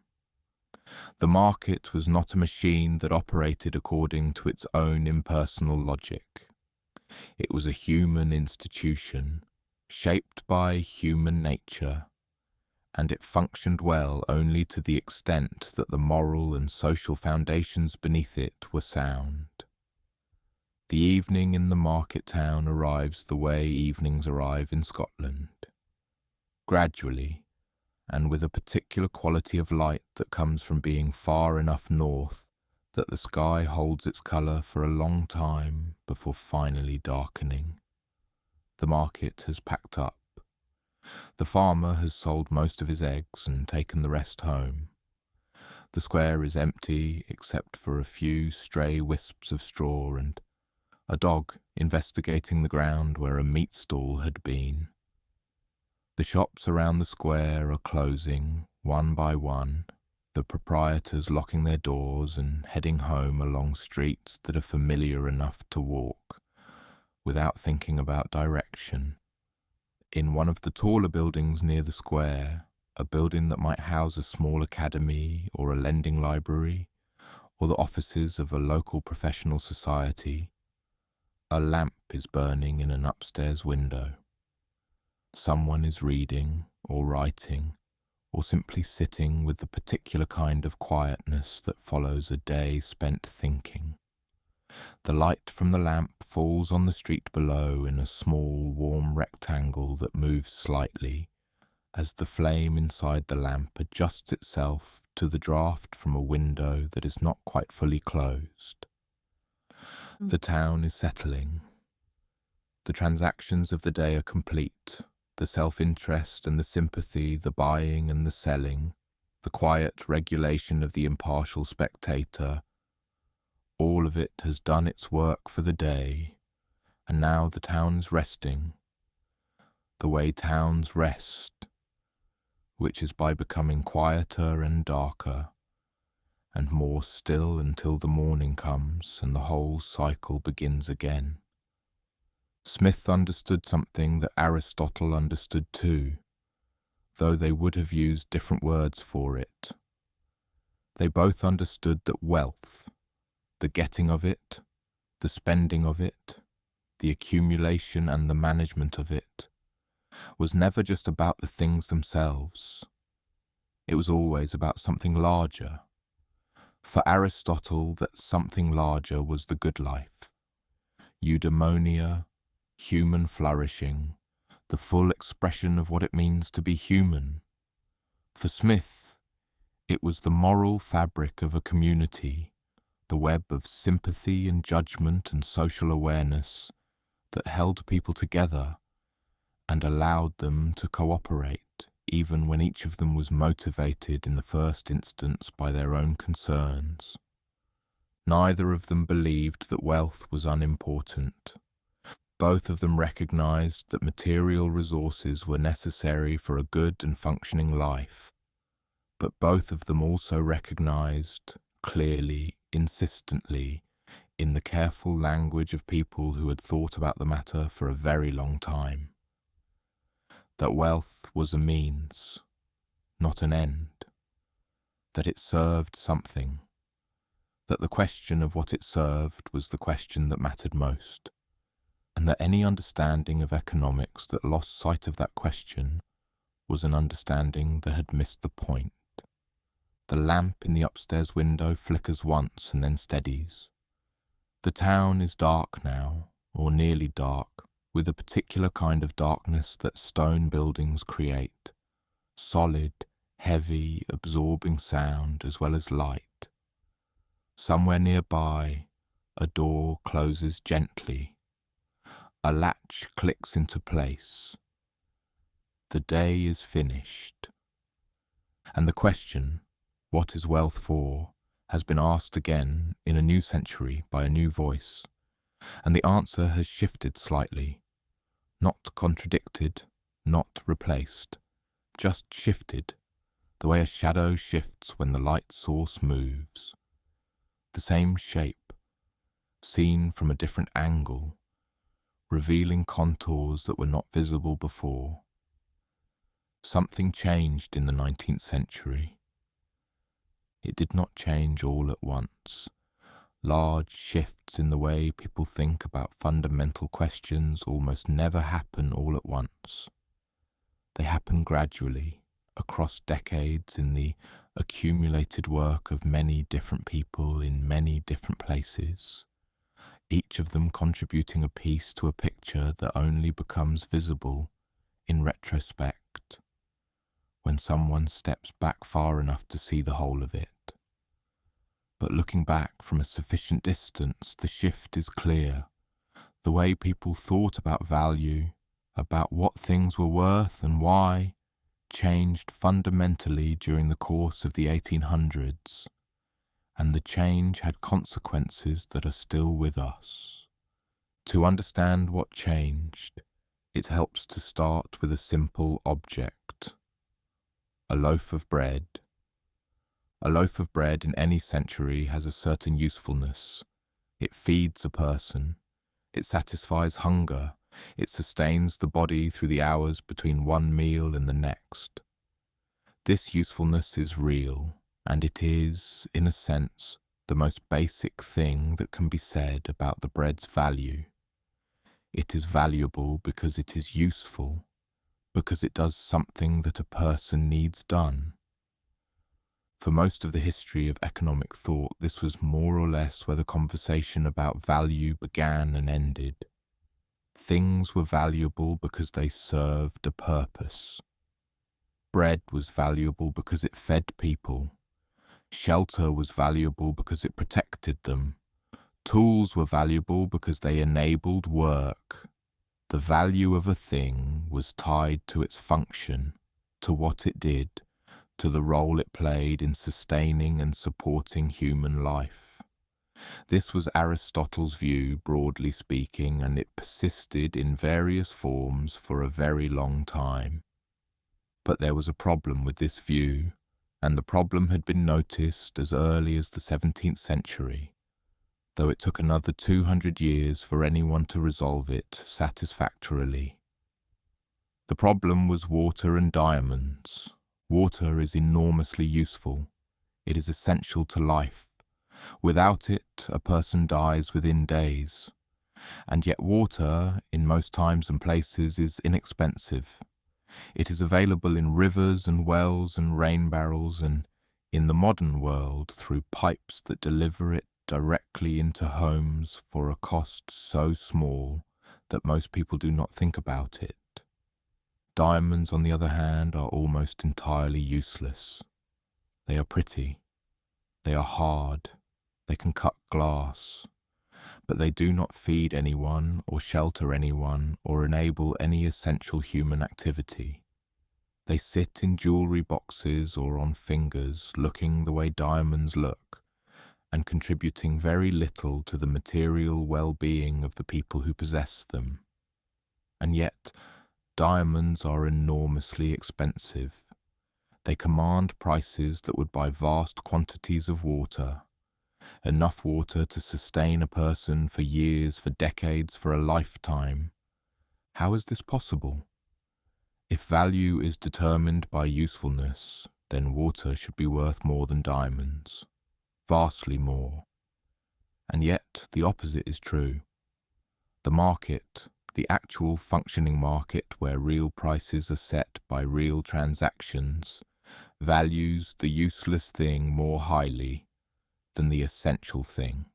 The market was not a machine that operated according to its own impersonal logic. It was a human institution, shaped by human nature, and it functioned well only to the extent that the moral and social foundations beneath it were sound. The evening in the market town arrives the way evenings arrive in Scotland. Gradually, and with a particular quality of light that comes from being far enough north that the sky holds its colour for a long time before finally darkening. The market has packed up. The farmer has sold most of his eggs and taken the rest home. The square is empty except for a few stray wisps of straw and a dog investigating the ground where a meat stall had been. The shops around the square are closing, one by one, the proprietors locking their doors and heading home along streets that are familiar enough to walk, without thinking about direction. In one of the taller buildings near the square, a building that might house a small academy or a lending library, or the offices of a local professional society, a lamp is burning in an upstairs window. Someone is reading or writing or simply sitting with the particular kind of quietness that follows a day spent thinking. The light from the lamp falls on the street below in a small, warm rectangle that moves slightly as the flame inside the lamp adjusts itself to the draught from a window that is not quite fully closed. The town is settling. The transactions of the day are complete. The self-interest and the sympathy, the buying and the selling, the quiet regulation of the impartial spectator, all of it has done its work for the day, and now the town's resting, the way towns rest, which is by becoming quieter and darker, and more still until the morning comes and the whole cycle begins again. Smith understood something that Aristotle understood too, though they would have used different words for it. They both understood that wealth, the getting of it, the spending of it, the accumulation and the management of it, was never just about the things themselves. It was always about something larger. For Aristotle, that something larger was the good life, eudaimonia, human flourishing, the full expression of what it means to be human. For Smith, it was the moral fabric of a community, the web of sympathy and judgment and social awareness that held people together and allowed them to cooperate, even when each of them was motivated in the first instance by their own concerns. Neither of them believed that wealth was unimportant. Both of them recognized that material resources were necessary for a good and functioning life, but both of them also recognized, clearly, insistently, in the careful language of people who had thought about the matter for a very long time, that wealth was a means, not an end, that it served something, that the question of what it served was the question that mattered most, and that any understanding of economics that lost sight of that question was an understanding that had missed the point. The lamp in the upstairs window flickers once and then steadies. The town is dark now, or nearly dark, with a particular kind of darkness that stone buildings create, solid, heavy, absorbing sound as well as light. Somewhere nearby, a door closes gently. A latch clicks into place. The day is finished. And the question, what is wealth for, has been asked again in a new century by a new voice, and the answer has shifted slightly. Not contradicted, not replaced, just shifted, the way a shadow shifts when the light source moves. The same shape, seen from a different angle, revealing contours that were not visible before. Something changed in the 19th century. It did not change all at once. Large shifts in the way people think about fundamental questions almost never happen all at once. They happen gradually, across decades, in the accumulated work of many different people in many different places, each of them contributing a piece to a picture that only becomes visible in retrospect, when someone steps back far enough to see the whole of it. But looking back from a sufficient distance, the shift is clear. The way people thought about value, about what things were worth and why, changed fundamentally during the course of the 1800s, and the change had consequences that are still with us. To understand what changed, it helps to start with a simple object: a loaf of bread. A loaf of bread in any century has a certain usefulness. It feeds a person. It satisfies hunger. It sustains the body through the hours between one meal and the next. This usefulness is real, and it is, in a sense, the most basic thing that can be said about the bread's value. It is valuable because it is useful, because it does something that a person needs done. For most of the history of economic thought, this was more or less where the conversation about value began and ended. Things were valuable because they served a purpose. Bread was valuable because it fed people. Shelter was valuable because it protected them. Tools were valuable because they enabled work. The value of a thing was tied to its function, to what it did, to the role it played in sustaining and supporting human life. This was Aristotle's view, broadly speaking, and it persisted in various forms for a very long time. But there was a problem with this view, and the problem had been noticed as early as the 17th century, though it took another 200 years for anyone to resolve it satisfactorily. The problem was water and diamonds. Water is enormously useful. It is essential to life. Without it, a person dies within days. And yet water, in most times and places, is inexpensive. It is available in rivers and wells and rain barrels, and in the modern world through pipes that deliver it directly into homes for a cost so small that most people do not think about it. Diamonds, on the other hand, are almost entirely useless. They are pretty. They are hard. They can cut glass. But they do not feed anyone or shelter anyone or enable any essential human activity. They sit in jewellery boxes or on fingers, looking the way diamonds look, and contributing very little to the material well-being of the people who possess them. And yet, diamonds are enormously expensive. They command prices that would buy vast quantities of water, enough water to sustain a person for years, for decades, for a lifetime. How is this possible? If value is determined by usefulness, then water should be worth more than diamonds, vastly more. And yet the opposite is true. The market, the actual functioning market where real prices are set by real transactions, values the useless thing more highly than the essential thing.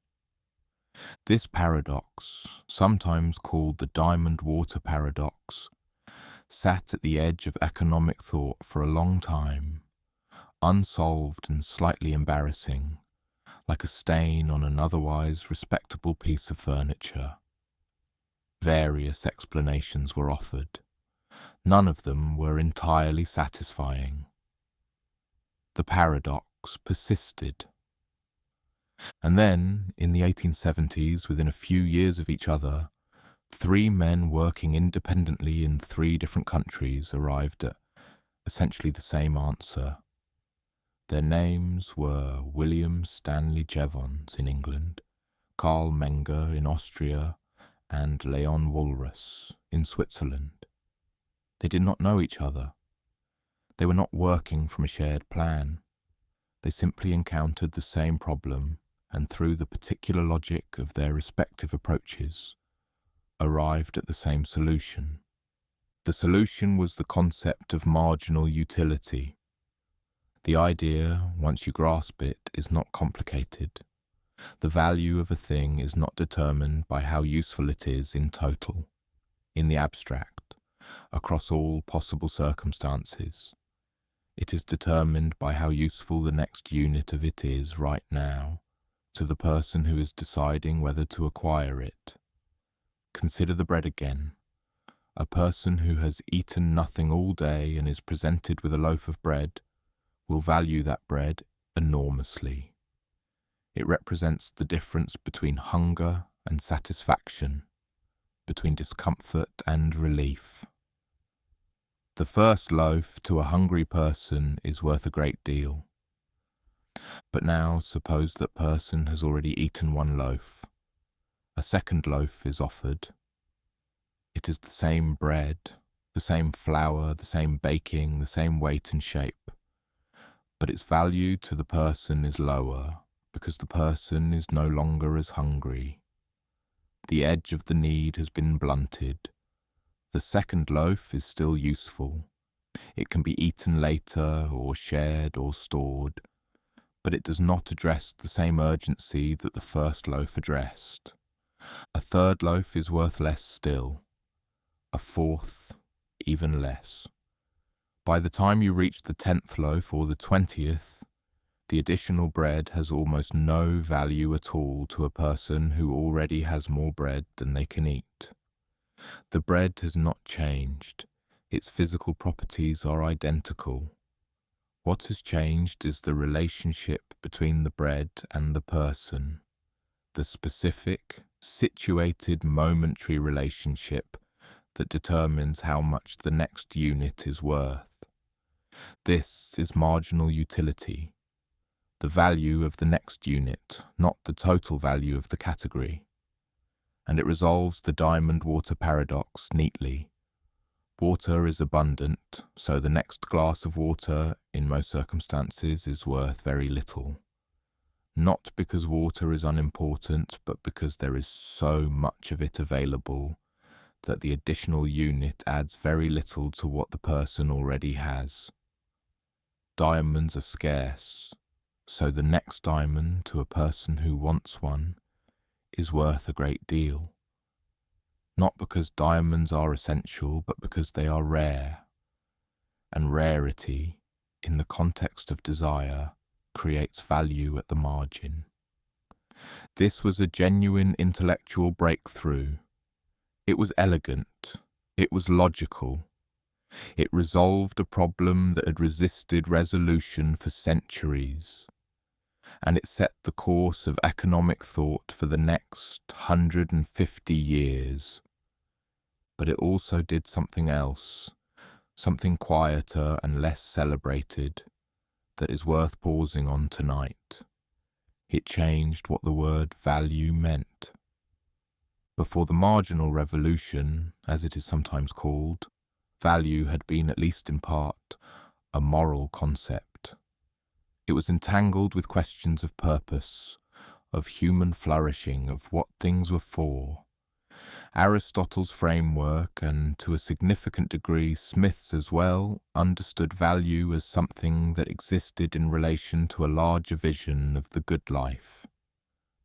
This paradox, sometimes called the diamond water paradox, sat at the edge of economic thought for a long time, unsolved and slightly embarrassing, like a stain on an otherwise respectable piece of furniture. Various explanations were offered. None of them were entirely satisfying. The paradox persisted. And then, in the 1870s, within a few years of each other, 3 men working independently in 3 different countries arrived at essentially the same answer. Their names were William Stanley Jevons in England, Carl Menger in Austria, and Leon Walras in Switzerland. They did not know each other. They were not working from a shared plan. They simply encountered the same problem, and through the particular logic of their respective approaches, arrived at the same solution. The solution was the concept of marginal utility. The idea, once you grasp it, is not complicated. The value of a thing is not determined by how useful it is in total, in the abstract, across all possible circumstances. It is determined by how useful the next unit of it is right now to the person who is deciding whether to acquire it. Consider the bread again. A person who has eaten nothing all day and is presented with a loaf of bread will value that bread enormously. It represents the difference between hunger and satisfaction, between discomfort and relief. The first loaf to a hungry person is worth a great deal. But now suppose that person has already eaten 1 loaf. A second loaf is offered. It is the same bread, the same flour, the same baking, the same weight and shape. But its value to the person is lower, because the person is no longer as hungry. The edge of the need has been blunted. The second loaf is still useful. It can be eaten later, or shared, or stored, but it does not address the same urgency that the first loaf addressed. A third loaf is worth less still. A fourth, even less. By the time you reach the 10th loaf or the 20th, the additional bread has almost no value at all to a person who already has more bread than they can eat. The bread has not changed. Its physical properties are identical. What has changed is the relationship between the bread and the person, the specific, situated, momentary relationship that determines how much the next unit is worth. This is marginal utility, the value of the next unit, not the total value of the category. And it resolves the diamond-water paradox neatly. Water is abundant, so the next glass of water, in most circumstances, is worth very little. Not because water is unimportant, but because there is so much of it available that the additional unit adds very little to what the person already has. Diamonds are scarce, so the next diamond to a person who wants one is worth a great deal. Not because diamonds are essential, but because they are rare. And rarity, in the context of desire, creates value at the margin. This was a genuine intellectual breakthrough. It was elegant. It was logical. It resolved a problem that had resisted resolution for centuries. And it set the course of economic thought for the next 150 years. But it also did something else, something quieter and less celebrated, that is worth pausing on tonight. It changed what the word value meant. Before the marginal revolution, as it is sometimes called, value had been, at least in part, a moral concept. It was entangled with questions of purpose, of human flourishing, of what things were for. Aristotle's framework, and to a significant degree Smith's as well, understood value as something that existed in relation to a larger vision of the good life.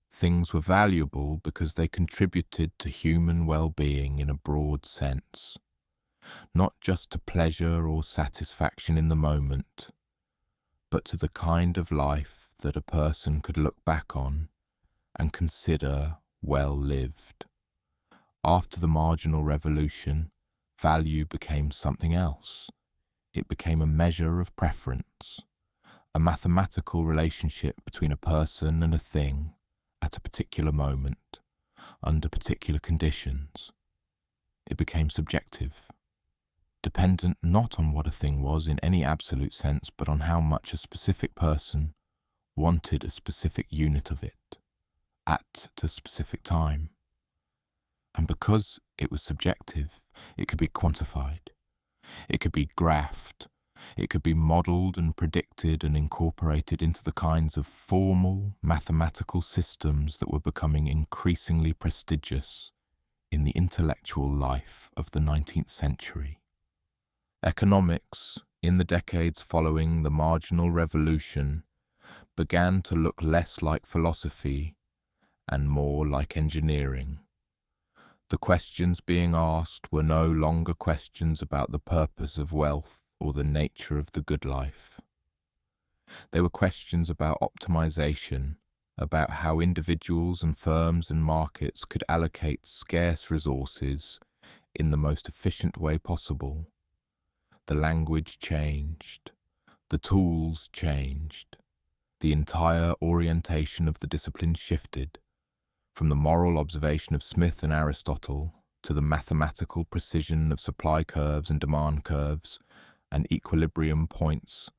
Things were valuable because they contributed to human well-being in a broad sense, not just to pleasure or satisfaction in the moment, but to the kind of life that a person could look back on and consider well lived. After the marginal revolution, value became something else. It became a measure of preference, a mathematical relationship between a person and a thing at a particular moment, under particular conditions. It became subjective, dependent not on what a thing was in any absolute sense, but on how much a specific person wanted a specific unit of it, at a specific time. And because it was subjective, it could be quantified, it could be graphed, it could be modelled and predicted and incorporated into the kinds of formal mathematical systems that were becoming increasingly prestigious in the intellectual life of the 19th century. Economics, in the decades following the marginal revolution, began to look less like philosophy and more like engineering. The questions being asked were no longer questions about the purpose of wealth or the nature of the good life. They were questions about optimization, about how individuals and firms and markets could allocate scarce resources in the most efficient way possible. The language changed. The tools changed. The entire orientation of the discipline shifted, from the moral observation of Smith and Aristotle to the mathematical precision of supply curves and demand curves and equilibrium points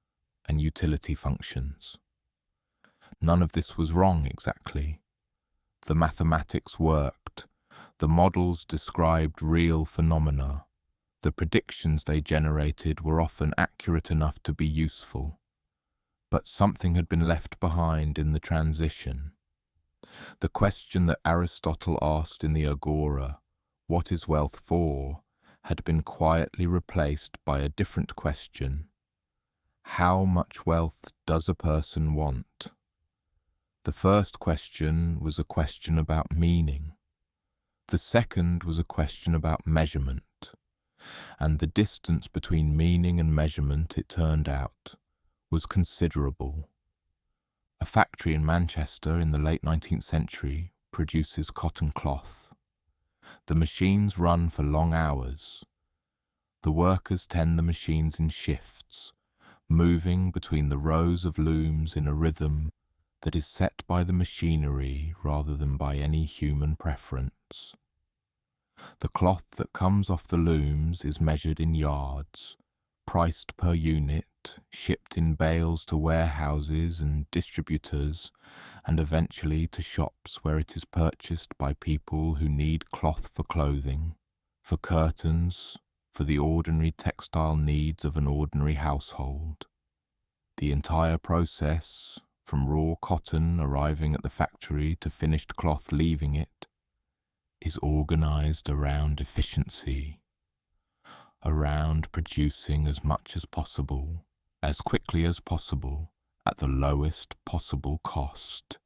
and utility functions. None of this was wrong exactly. The mathematics worked. The models described real phenomena. The predictions they generated were often accurate enough to be useful. But something had been left behind in the transition. The question that Aristotle asked in the Agora, "What is wealth for?" had been quietly replaced by a different question. How much wealth does a person want? The first question was a question about meaning. The second was a question about measurement. And the distance between meaning and measurement, it turned out, was considerable. A factory in Manchester in the late 19th century produces cotton cloth. The machines run for long hours. The workers tend the machines in shifts, moving between the rows of looms in a rhythm that is set by the machinery rather than by any human preference. The cloth that comes off the looms is measured in yards, priced per unit shipped in bales to warehouses and distributors, and eventually to shops where it is purchased by people who need cloth for clothing, for curtains, for the ordinary textile needs of an ordinary household. The entire process, from raw cotton arriving at the factory to finished cloth leaving it, is organized around efficiency, around producing as much as possible, as quickly as possible, at the lowest possible cost.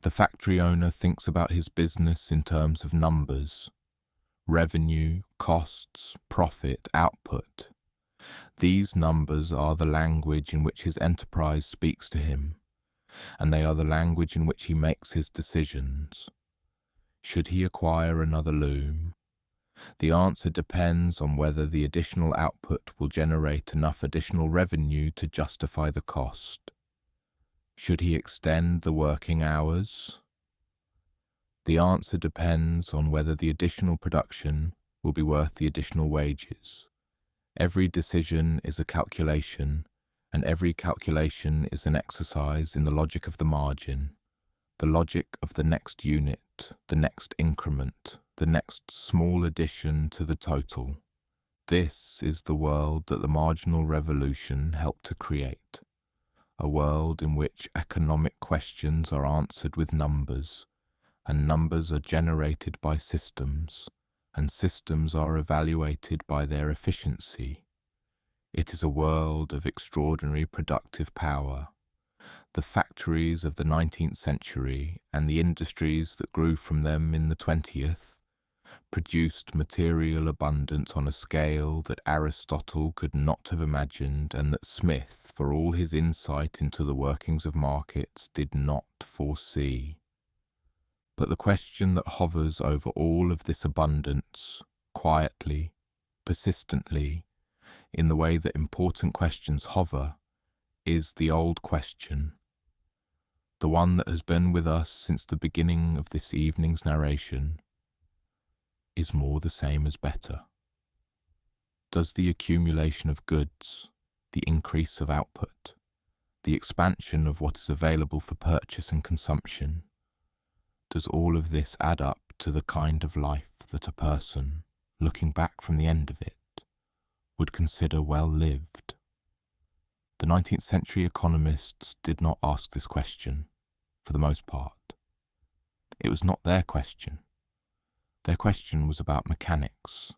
The factory owner thinks about his business in terms of numbers, revenue, costs, profit, output. These numbers are the language in which his enterprise speaks to him, and they are the language in which he makes his decisions. Should he acquire another loom? The answer depends on whether the additional output will generate enough additional revenue to justify the cost. Should he extend the working hours? The answer depends on whether the additional production will be worth the additional wages. Every decision is a calculation, and every calculation is an exercise in the logic of the margin, the logic of the next unit, the next increment, the next small addition to the total. This is the world that the marginal revolution helped to create, a world in which economic questions are answered with numbers, and numbers are generated by systems, and systems are evaluated by their efficiency. It is a world of extraordinary productive power. The factories of the 19th century and the industries that grew from them in the 20th produced material abundance on a scale that Aristotle could not have imagined, and that Smith, for all his insight into the workings of markets, did not foresee. But the question that hovers over all of this abundance, quietly, persistently, in the way that important questions hover, is the old question, the one that has been with us since the beginning of this evening's narration. Is more the same as better? Does the accumulation of goods, the increase of output, the expansion of what is available for purchase and consumption, does all of this add up to the kind of life that a person, looking back from the end of it, would consider well lived? The 19th century economists did not ask this question, for the most part. It was not their question. Their question was about mechanics,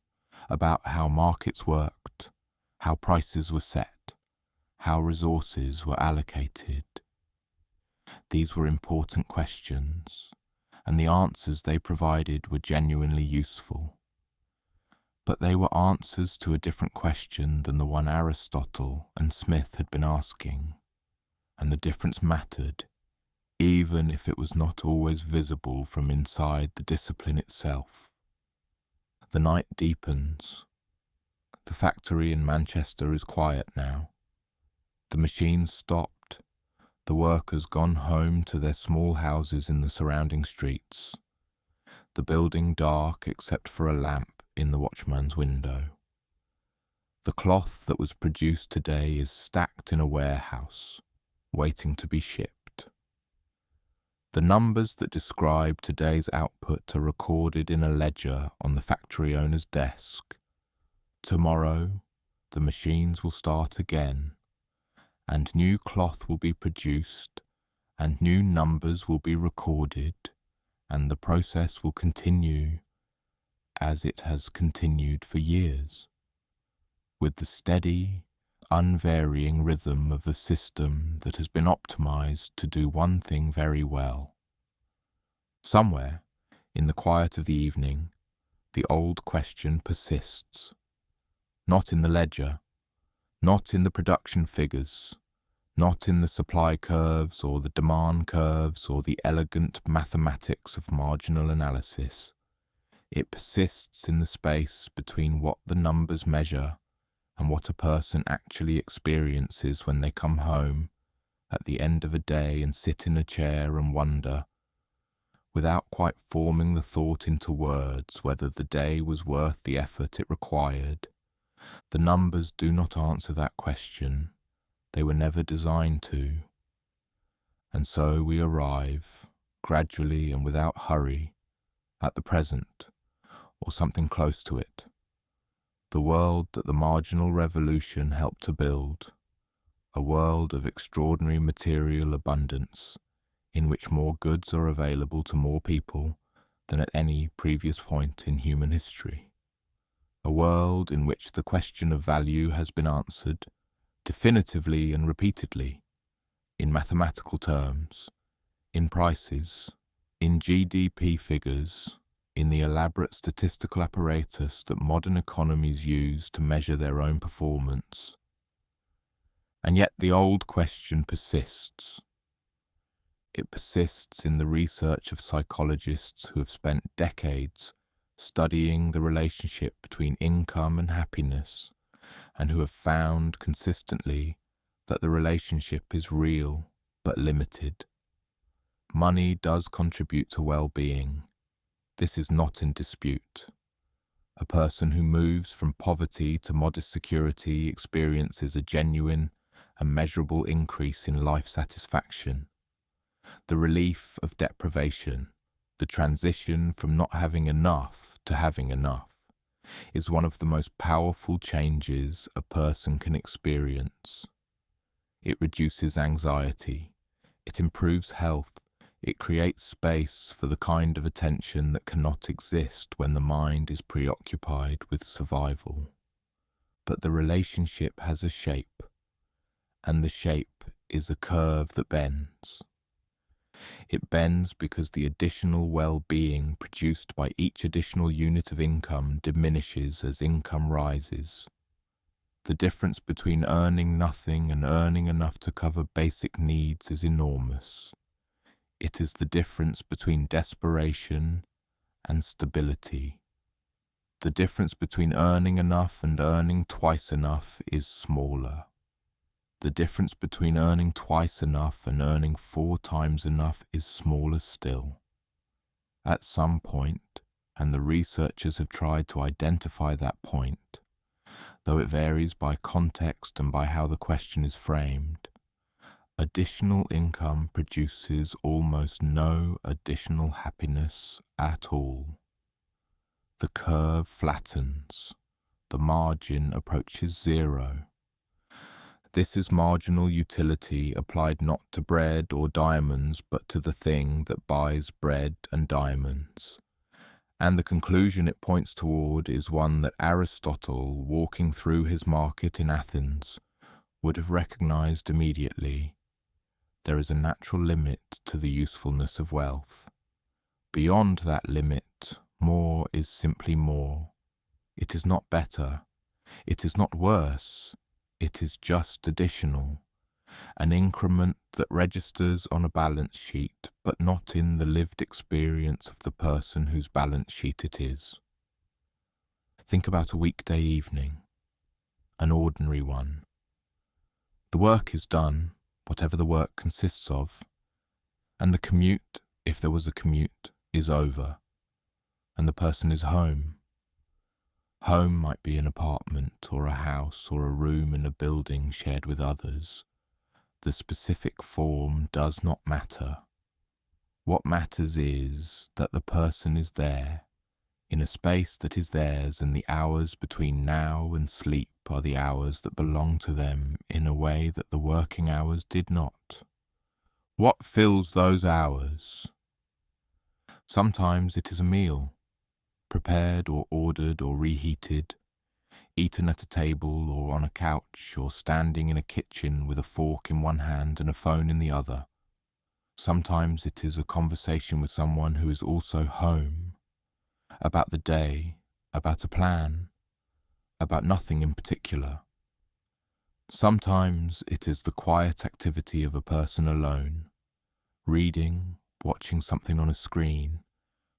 about how markets worked, how prices were set, how resources were allocated. These were important questions, and the answers they provided were genuinely useful. But they were answers to a different question than the one Aristotle and Smith had been asking, and the difference mattered, even if it was not always visible from inside the discipline itself. The night deepens. The factory in Manchester is quiet now. The machines stopped, the workers gone home to their small houses in the surrounding streets, the building dark except for a lamp in the watchman's window. The cloth that was produced today is stacked in a warehouse, waiting to be shipped. The numbers that describe today's output are recorded in a ledger on the factory owner's desk. Tomorrow, the machines will start again, and new cloth will be produced, and new numbers will be recorded, and the process will continue as it has continued for years, with the steady, unvarying rhythm of a system that has been optimized to do one thing very well. Somewhere, in the quiet of the evening, the old question persists. Not in the ledger, not in the production figures, not in the supply curves or the demand curves or the elegant mathematics of marginal analysis. It persists in the space between what the numbers measure and what a person actually experiences when they come home at the end of a day and sit in a chair and wonder, without quite forming the thought into words, whether the day was worth the effort it required, The numbers do not answer that question. They were never designed to. And so we arrive, gradually and without hurry, at the present, or something close to it. The world that the marginal revolution helped to build, a world of extraordinary material abundance, in which more goods are available to more people than at any previous point in human history. A world in which the question of value has been answered definitively and repeatedly, in mathematical terms, in prices, in GDP figures, in the elaborate statistical apparatus that modern economies use to measure their own performance. And yet the old question persists. It persists in the research of psychologists who have spent decades studying the relationship between income and happiness, and who have found consistently that the relationship is real but limited. Money does contribute to well-being. This is not in dispute. A person who moves from poverty to modest security experiences a genuine and measurable increase in life satisfaction. The relief of deprivation, the transition from not having enough to having enough, is one of the most powerful changes a person can experience. It reduces anxiety, it improves health, it creates space for the kind of attention that cannot exist when the mind is preoccupied with survival. But the relationship has a shape, and the shape is a curve that bends. It bends because the additional well-being produced by each additional unit of income diminishes as income rises. The difference between earning nothing and earning enough to cover basic needs is enormous. It is the difference between desperation and stability. The difference between earning enough and earning twice enough is smaller. The difference between earning twice enough and earning 4 times enough is smaller still. At some point, and the researchers have tried to identify that point, though it varies by context and by how the question is framed, additional income produces almost no additional happiness at all. The curve flattens. The margin approaches zero. This is marginal utility applied not to bread or diamonds, but to the thing that buys bread and diamonds. And the conclusion it points toward is one that Aristotle, walking through his market in Athens, would have recognized immediately. There is a natural limit to the usefulness of wealth. Beyond that limit, more is simply more. It is not better. It is not worse. It is just additional, an increment that registers on a balance sheet, but not in the lived experience of the person whose balance sheet it is. Think about a weekday evening, an ordinary one. The work is done, whatever the work consists of, and the commute, if there was a commute, is over, and the person is home. Home might be an apartment or a house or a room in a building shared with others. The specific form does not matter. What matters is that the person is there, in a space that is theirs, and the hours between now and sleep are the hours that belong to them in a way that the working hours did not. What fills those hours? Sometimes it is a meal, prepared or ordered or reheated, eaten at a table or on a couch or standing in a kitchen with a fork in one hand and a phone in the other. Sometimes it is a conversation with someone who is also home, about the day, about a plan, about nothing in particular. Sometimes it is the quiet activity of a person alone, reading, watching something on a screen,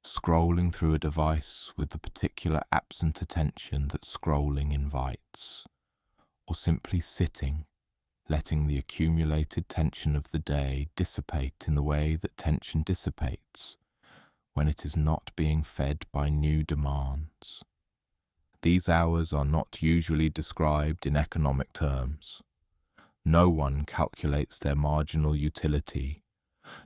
scrolling through a device with the particular absent attention that scrolling invites, or simply sitting, letting the accumulated tension of the day dissipate in the way that tension dissipates when it is not being fed by new demands. These hours are not usually described in economic terms. No one calculates their marginal utility.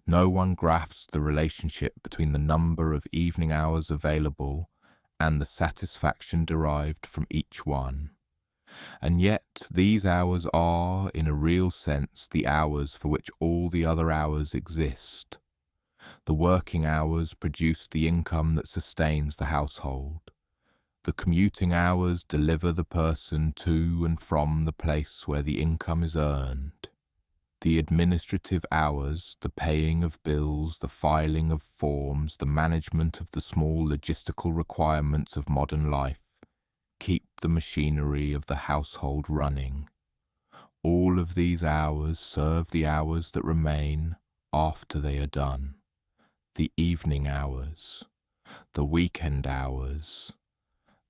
No one graphs the relationship between the number of evening hours available and the satisfaction derived from each one. And yet these hours are, in a real sense, the hours for which all the other hours exist. The working hours produce the income that sustains the household. The commuting hours deliver the person to and from the place where the income is earned. The administrative hours, the paying of bills, the filing of forms, the management of the small logistical requirements of modern life, keep the machinery of the household running. All of these hours serve the hours that remain after they are done. The evening hours, the weekend hours,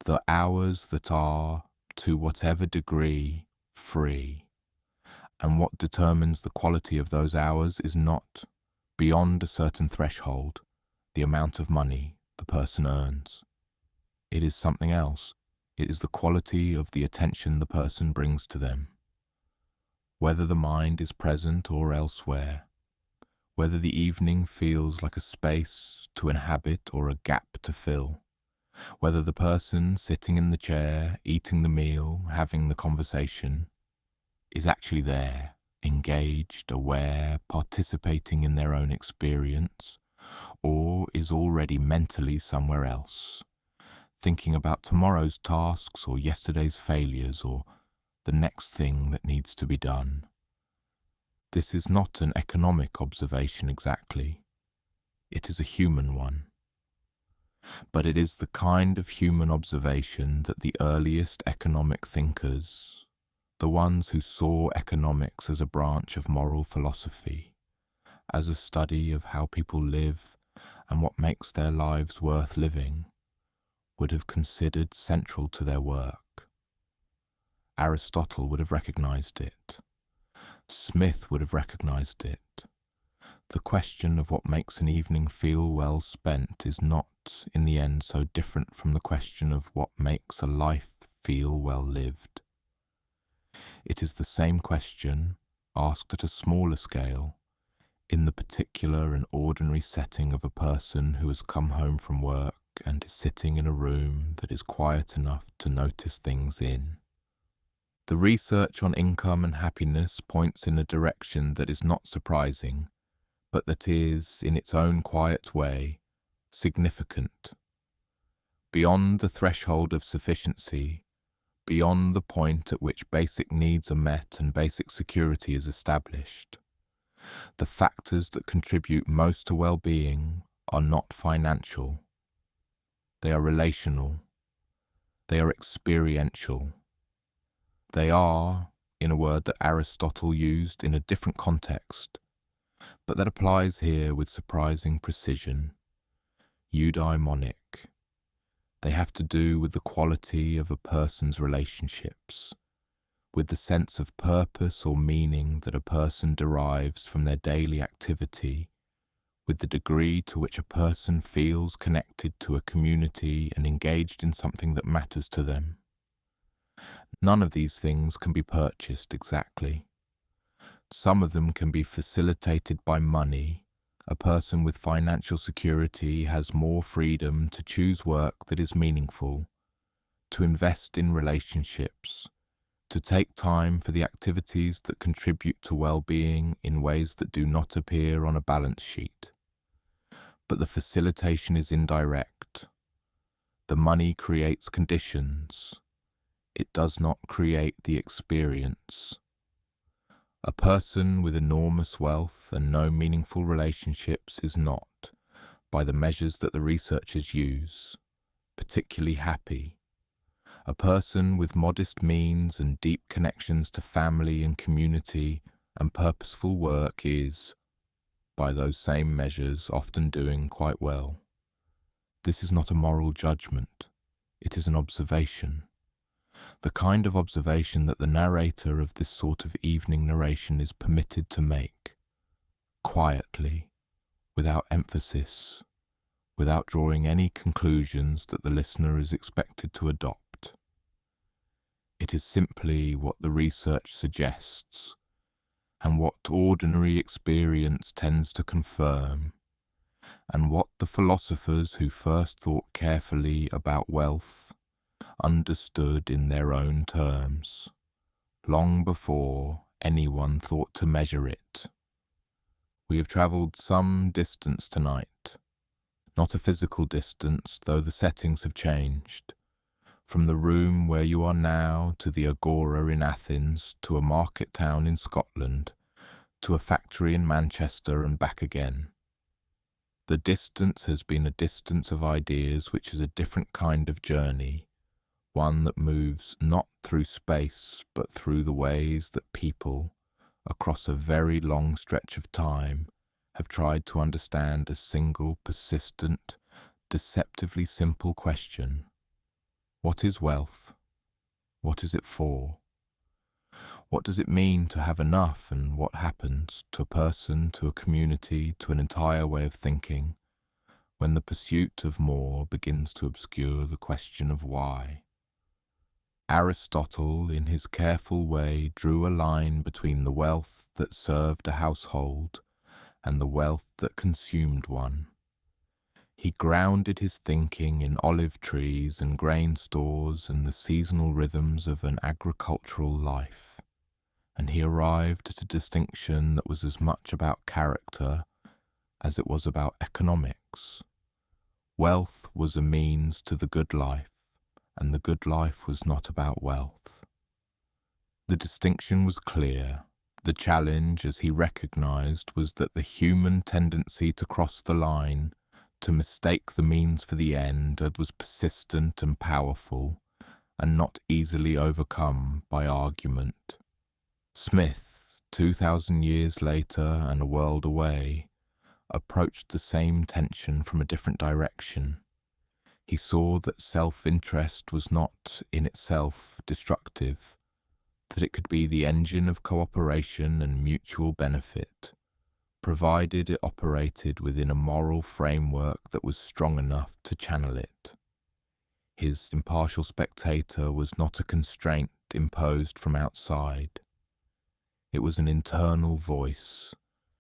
the hours that are, to whatever degree, free. And what determines the quality of those hours is not, beyond a certain threshold, the amount of money the person earns. It is something else. It is the quality of the attention the person brings to them. Whether the mind is present or elsewhere, whether the evening feels like a space to inhabit or a gap to fill, whether the person sitting in the chair, eating the meal, having the conversation, is actually there, engaged, aware, participating in their own experience, or is already mentally somewhere else, thinking about tomorrow's tasks or yesterday's failures or the next thing that needs to be done. This is not an economic observation exactly. It is a human one. But it is the kind of human observation that the earliest economic thinkers, the ones who saw economics as a branch of moral philosophy, as a study of how people live and what makes their lives worth living, would have considered central to their work. Aristotle would have recognized it. Smith would have recognized it. The question of what makes an evening feel well spent is not, in the end, so different from the question of what makes a life feel well lived. It is the same question, asked at a smaller scale, in the particular and ordinary setting of a person who has come home from work and is sitting in a room that is quiet enough to notice things in. The research on income and happiness points in a direction that is not surprising, but that is, in its own quiet way, significant. Beyond the threshold of sufficiency, beyond the point at which basic needs are met and basic security is established, the factors that contribute most to well-being are not financial. They are relational. They are experiential. They are, in a word that Aristotle used in a different context, but that applies here with surprising precision, eudaimonic. They have to do with the quality of a person's relationships, with the sense of purpose or meaning that a person derives from their daily activity, with the degree to which a person feels connected to a community and engaged in something that matters to them. None of these things can be purchased exactly. Some of them can be facilitated by money. A person with financial security has more freedom to choose work that is meaningful, to invest in relationships, to take time for the activities that contribute to well-being in ways that do not appear on a balance sheet. But the facilitation is indirect. The money creates conditions. It does not create the experience. A person with enormous wealth and no meaningful relationships is not, by the measures that the researchers use, particularly happy. A person with modest means and deep connections to family and community and purposeful work is, by those same measures, often doing quite well. This is not a moral judgment. It is an observation. The kind of observation that the narrator of this sort of evening narration is permitted to make, quietly, without emphasis, without drawing any conclusions that the listener is expected to adopt. It is simply what the research suggests, and what ordinary experience tends to confirm, and what the philosophers who first thought carefully about wealth understood in their own terms, long before anyone thought to measure it. We have travelled some distance tonight, not a physical distance, though the settings have changed, from the room where you are now to the agora in Athens, to a market town in Scotland, to a factory in Manchester and back again. The distance has been a distance of ideas which is a different kind of journey, one that moves not through space but through the ways that people, across a very long stretch of time, have tried to understand a single, persistent, deceptively simple question. What is wealth? What is it for? What does it mean to have enough, and what happens to a person, to a community, to an entire way of thinking, when the pursuit of more begins to obscure the question of why? Aristotle, in his careful way, drew a line between the wealth that served a household and the wealth that consumed one. He grounded his thinking in olive trees and grain stores and the seasonal rhythms of an agricultural life, and he arrived at a distinction that was as much about character as it was about economics. Wealth was a means to the good life, and the good life was not about wealth. The distinction was clear. The challenge, as he recognized, was that the human tendency to cross the line, to mistake the means for the end, was persistent and powerful, and not easily overcome by argument. Smith, 2,000 years later and a world away, approached the same tension from a different direction. He saw that self-interest was not in itself destructive, that it could be the engine of cooperation and mutual benefit, provided it operated within a moral framework that was strong enough to channel it. His impartial spectator was not a constraint imposed from outside. It was an internal voice,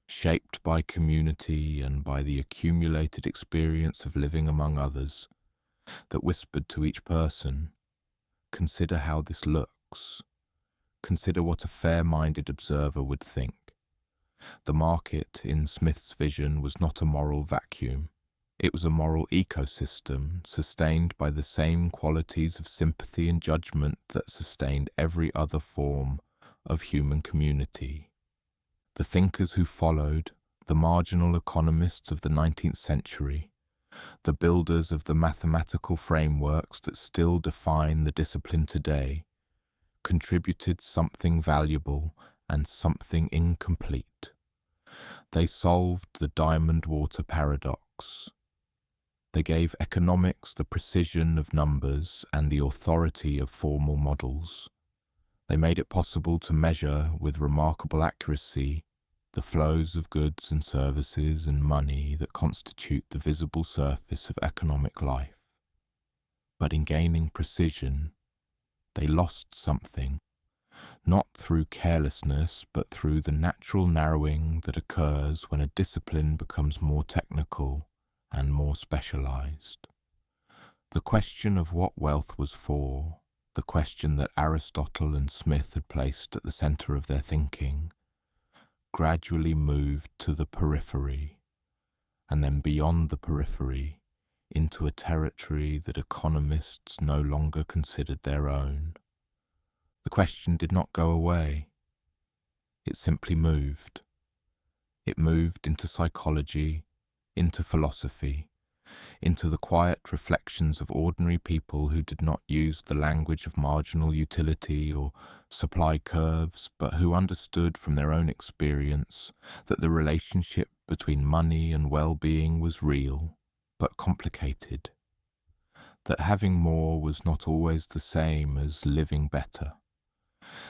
shaped by community and by the accumulated experience of living among others, that whispered to each person, "Consider how this looks. Consider what a fair-minded observer would think." The market, in Smith's vision, was not a moral vacuum. It was a moral ecosystem sustained by the same qualities of sympathy and judgment that sustained every other form of human community. The thinkers who followed, the marginal economists of the 19th century, the builders of the mathematical frameworks that still define the discipline today, contributed something valuable and something incomplete. They solved the diamond water paradox. They gave economics the precision of numbers and the authority of formal models. They made it possible to measure with remarkable accuracy the flows of goods and services and money that constitute the visible surface of economic life. But in gaining precision, they lost something, not through carelessness, but through the natural narrowing that occurs when a discipline becomes more technical and more specialized. The question of what wealth was for, the question that Aristotle and Smith had placed at the center of their thinking, gradually moved to the periphery, and then beyond the periphery into a territory that economists no longer considered their own. The question did not go away. It simply moved. It moved into psychology, into philosophy, into the quiet reflections of ordinary people who did not use the language of marginal utility or supply curves, but who understood from their own experience that the relationship between money and well-being was real, but complicated, that having more was not always the same as living better,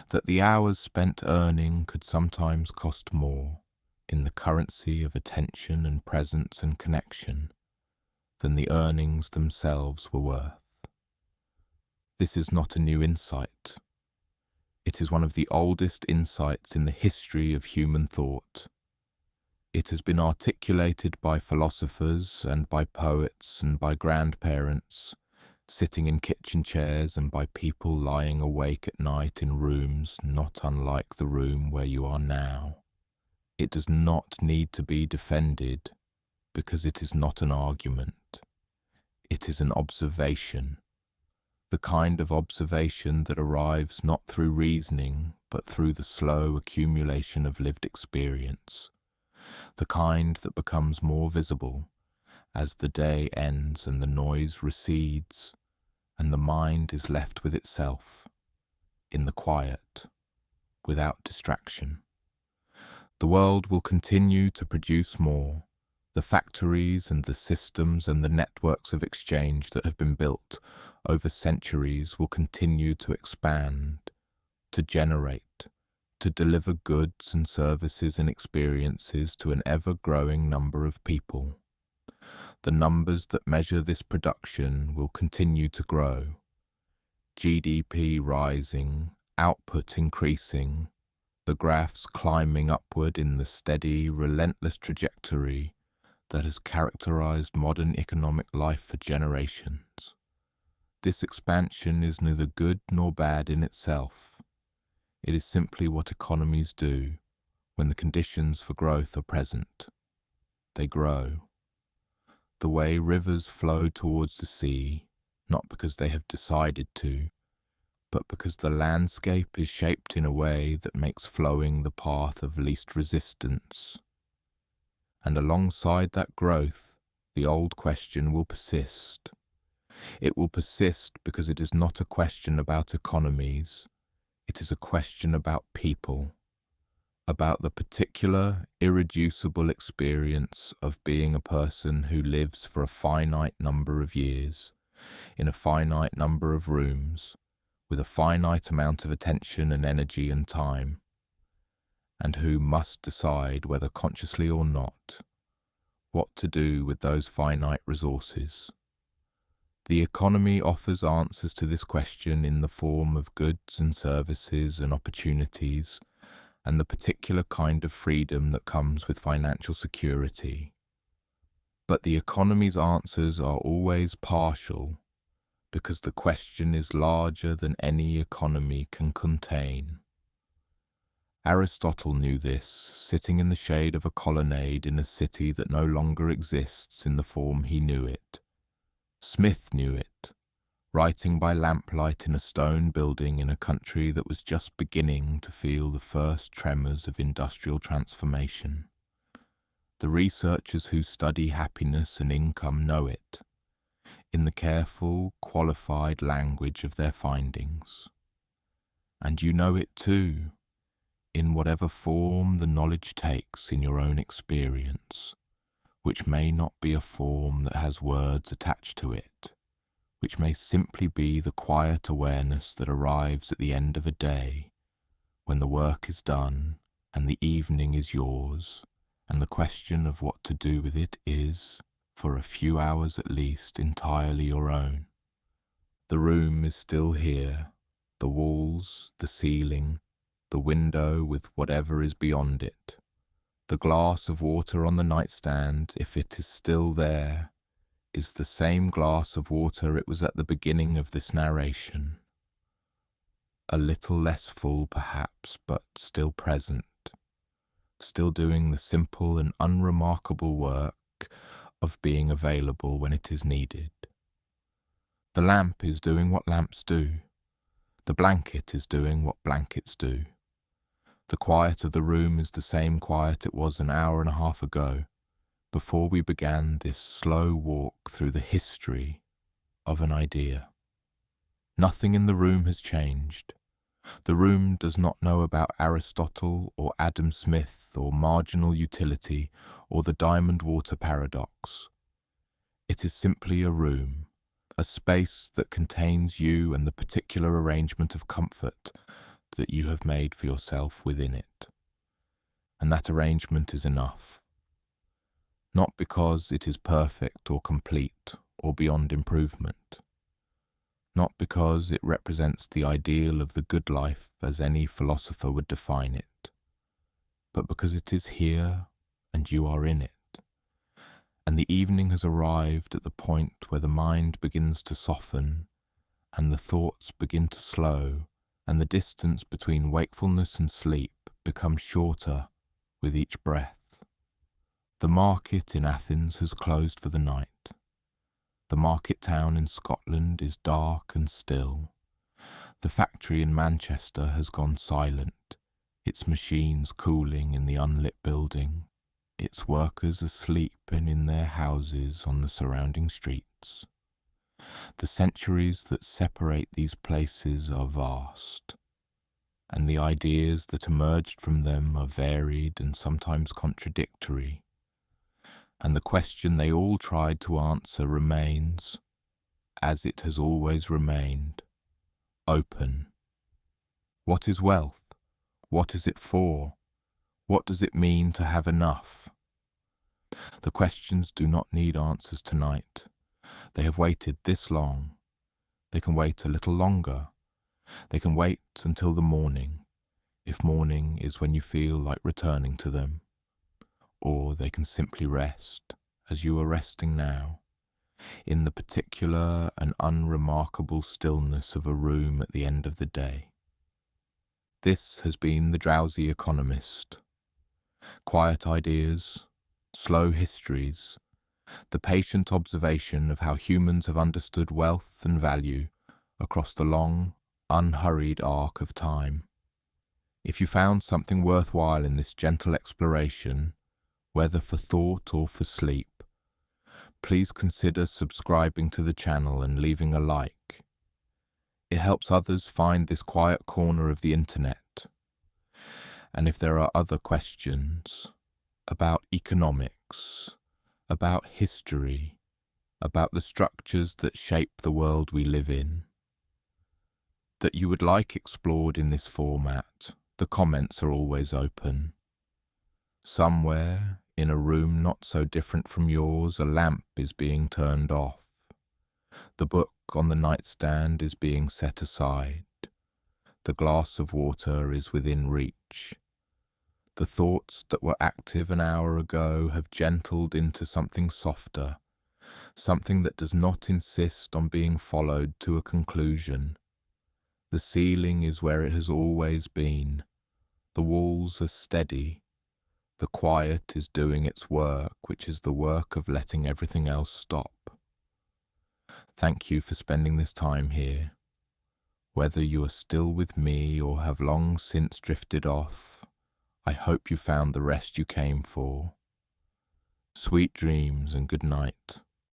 that the hours spent earning could sometimes cost more in the currency of attention and presence and connection than the earnings themselves were worth. This is not a new insight. It is one of the oldest insights in the history of human thought. It has been articulated by philosophers and by poets and by grandparents, sitting in kitchen chairs and by people lying awake at night in rooms not unlike the room where you are now. It does not need to be defended because it is not an argument. It is an observation, the kind of observation that arrives not through reasoning but through the slow accumulation of lived experience, the kind that becomes more visible as the day ends and the noise recedes and the mind is left with itself, in the quiet, without distraction. The world will continue to produce more. The factories and the systems and the networks of exchange that have been built over centuries will continue to expand, to generate, to deliver goods and services and experiences to an ever-growing number of people. The numbers that measure this production will continue to grow. GDP rising, output increasing, the graphs climbing upward in the steady, relentless trajectory that has characterized modern economic life for generations. This expansion is neither good nor bad in itself. It is simply what economies do when the conditions for growth are present. They grow. The way rivers flow towards the sea, not because they have decided to, but because the landscape is shaped in a way that makes flowing the path of least resistance. And alongside that growth, the old question will persist. It will persist because it is not a question about economies. It is a question about people, about the particular, irreducible experience of being a person who lives for a finite number of years, in a finite number of rooms, with a finite amount of attention and energy and time, and who must decide, whether consciously or not, what to do with those finite resources. The economy offers answers to this question in the form of goods and services and opportunities, and the particular kind of freedom that comes with financial security. But the economy's answers are always partial, because the question is larger than any economy can contain. Aristotle knew this, sitting in the shade of a colonnade in a city that no longer exists in the form he knew it. Smith knew it, writing by lamplight in a stone building in a country that was just beginning to feel the first tremors of industrial transformation. The researchers who study happiness and income know it, in the careful, qualified language of their findings. And you know it too, in whatever form the knowledge takes in your own experience, which may not be a form that has words attached to it, which may simply be the quiet awareness that arrives at the end of a day, when the work is done and the evening is yours, and the question of what to do with it is, for a few hours at least, entirely your own. The room is still here, the walls, the ceiling, the window with whatever is beyond it. The glass of water on the nightstand, if it is still there, is the same glass of water it was at the beginning of this narration. A little less full perhaps, but still present, still doing the simple and unremarkable work of being available when it is needed. The lamp is doing what lamps do. The blanket is doing what blankets do. The quiet of the room is the same quiet it was an hour and a half ago, before we began this slow walk through the history of an idea. Nothing in the room has changed. The room does not know about Aristotle or Adam Smith or marginal utility or the diamond water paradox. It is simply a room, a space that contains you and the particular arrangement of comfort that you have made for yourself within it. And that arrangement is enough. Not because it is perfect or complete or beyond improvement. not because it represents the ideal of the good life as any philosopher would define it, but because it is here and you are in it. And the evening has arrived at the point where the mind begins to soften and the thoughts begin to slow, and the distance between wakefulness and sleep becomes shorter with each breath. The market in Athens has closed for the night. The market town in Scotland is dark and still. The factory in Manchester has gone silent, its machines cooling in the unlit building, its workers asleep and in their houses on the surrounding streets. The centuries that separate these places are vast, and the ideas that emerged from them are varied and sometimes contradictory, and the question they all tried to answer remains, as it has always remained, open. What is wealth? What is it for? What does it mean to have enough? The questions do not need answers tonight. They have waited this long. They can wait a little longer. They can wait until the morning, if morning is when you feel like returning to them. Or they can simply rest, as you are resting now, in the particular and unremarkable stillness of a room at the end of the day. This has been The Drowsy Economist. Quiet ideas, slow histories, the patient observation of how humans have understood wealth and value across the long, unhurried arc of time. If you found something worthwhile in this gentle exploration, whether for thought or for sleep, please consider subscribing to the channel and leaving a like. It helps others find this quiet corner of the internet. And if there are other questions about economics, about history, about the structures that shape the world we live in, that you would like explored in this format, the comments are always open. Somewhere, in a room not so different from yours, a lamp is being turned off. The book on the nightstand is being set aside. The glass of water is within reach. The thoughts that were active an hour ago have gentled into something softer, something that does not insist on being followed to a conclusion. The ceiling is where it has always been. The walls are steady. The quiet is doing its work, which is the work of letting everything else stop. Thank you for spending this time here. Whether you are still with me or have long since drifted off, I hope you found the rest you came for. Sweet dreams and good night.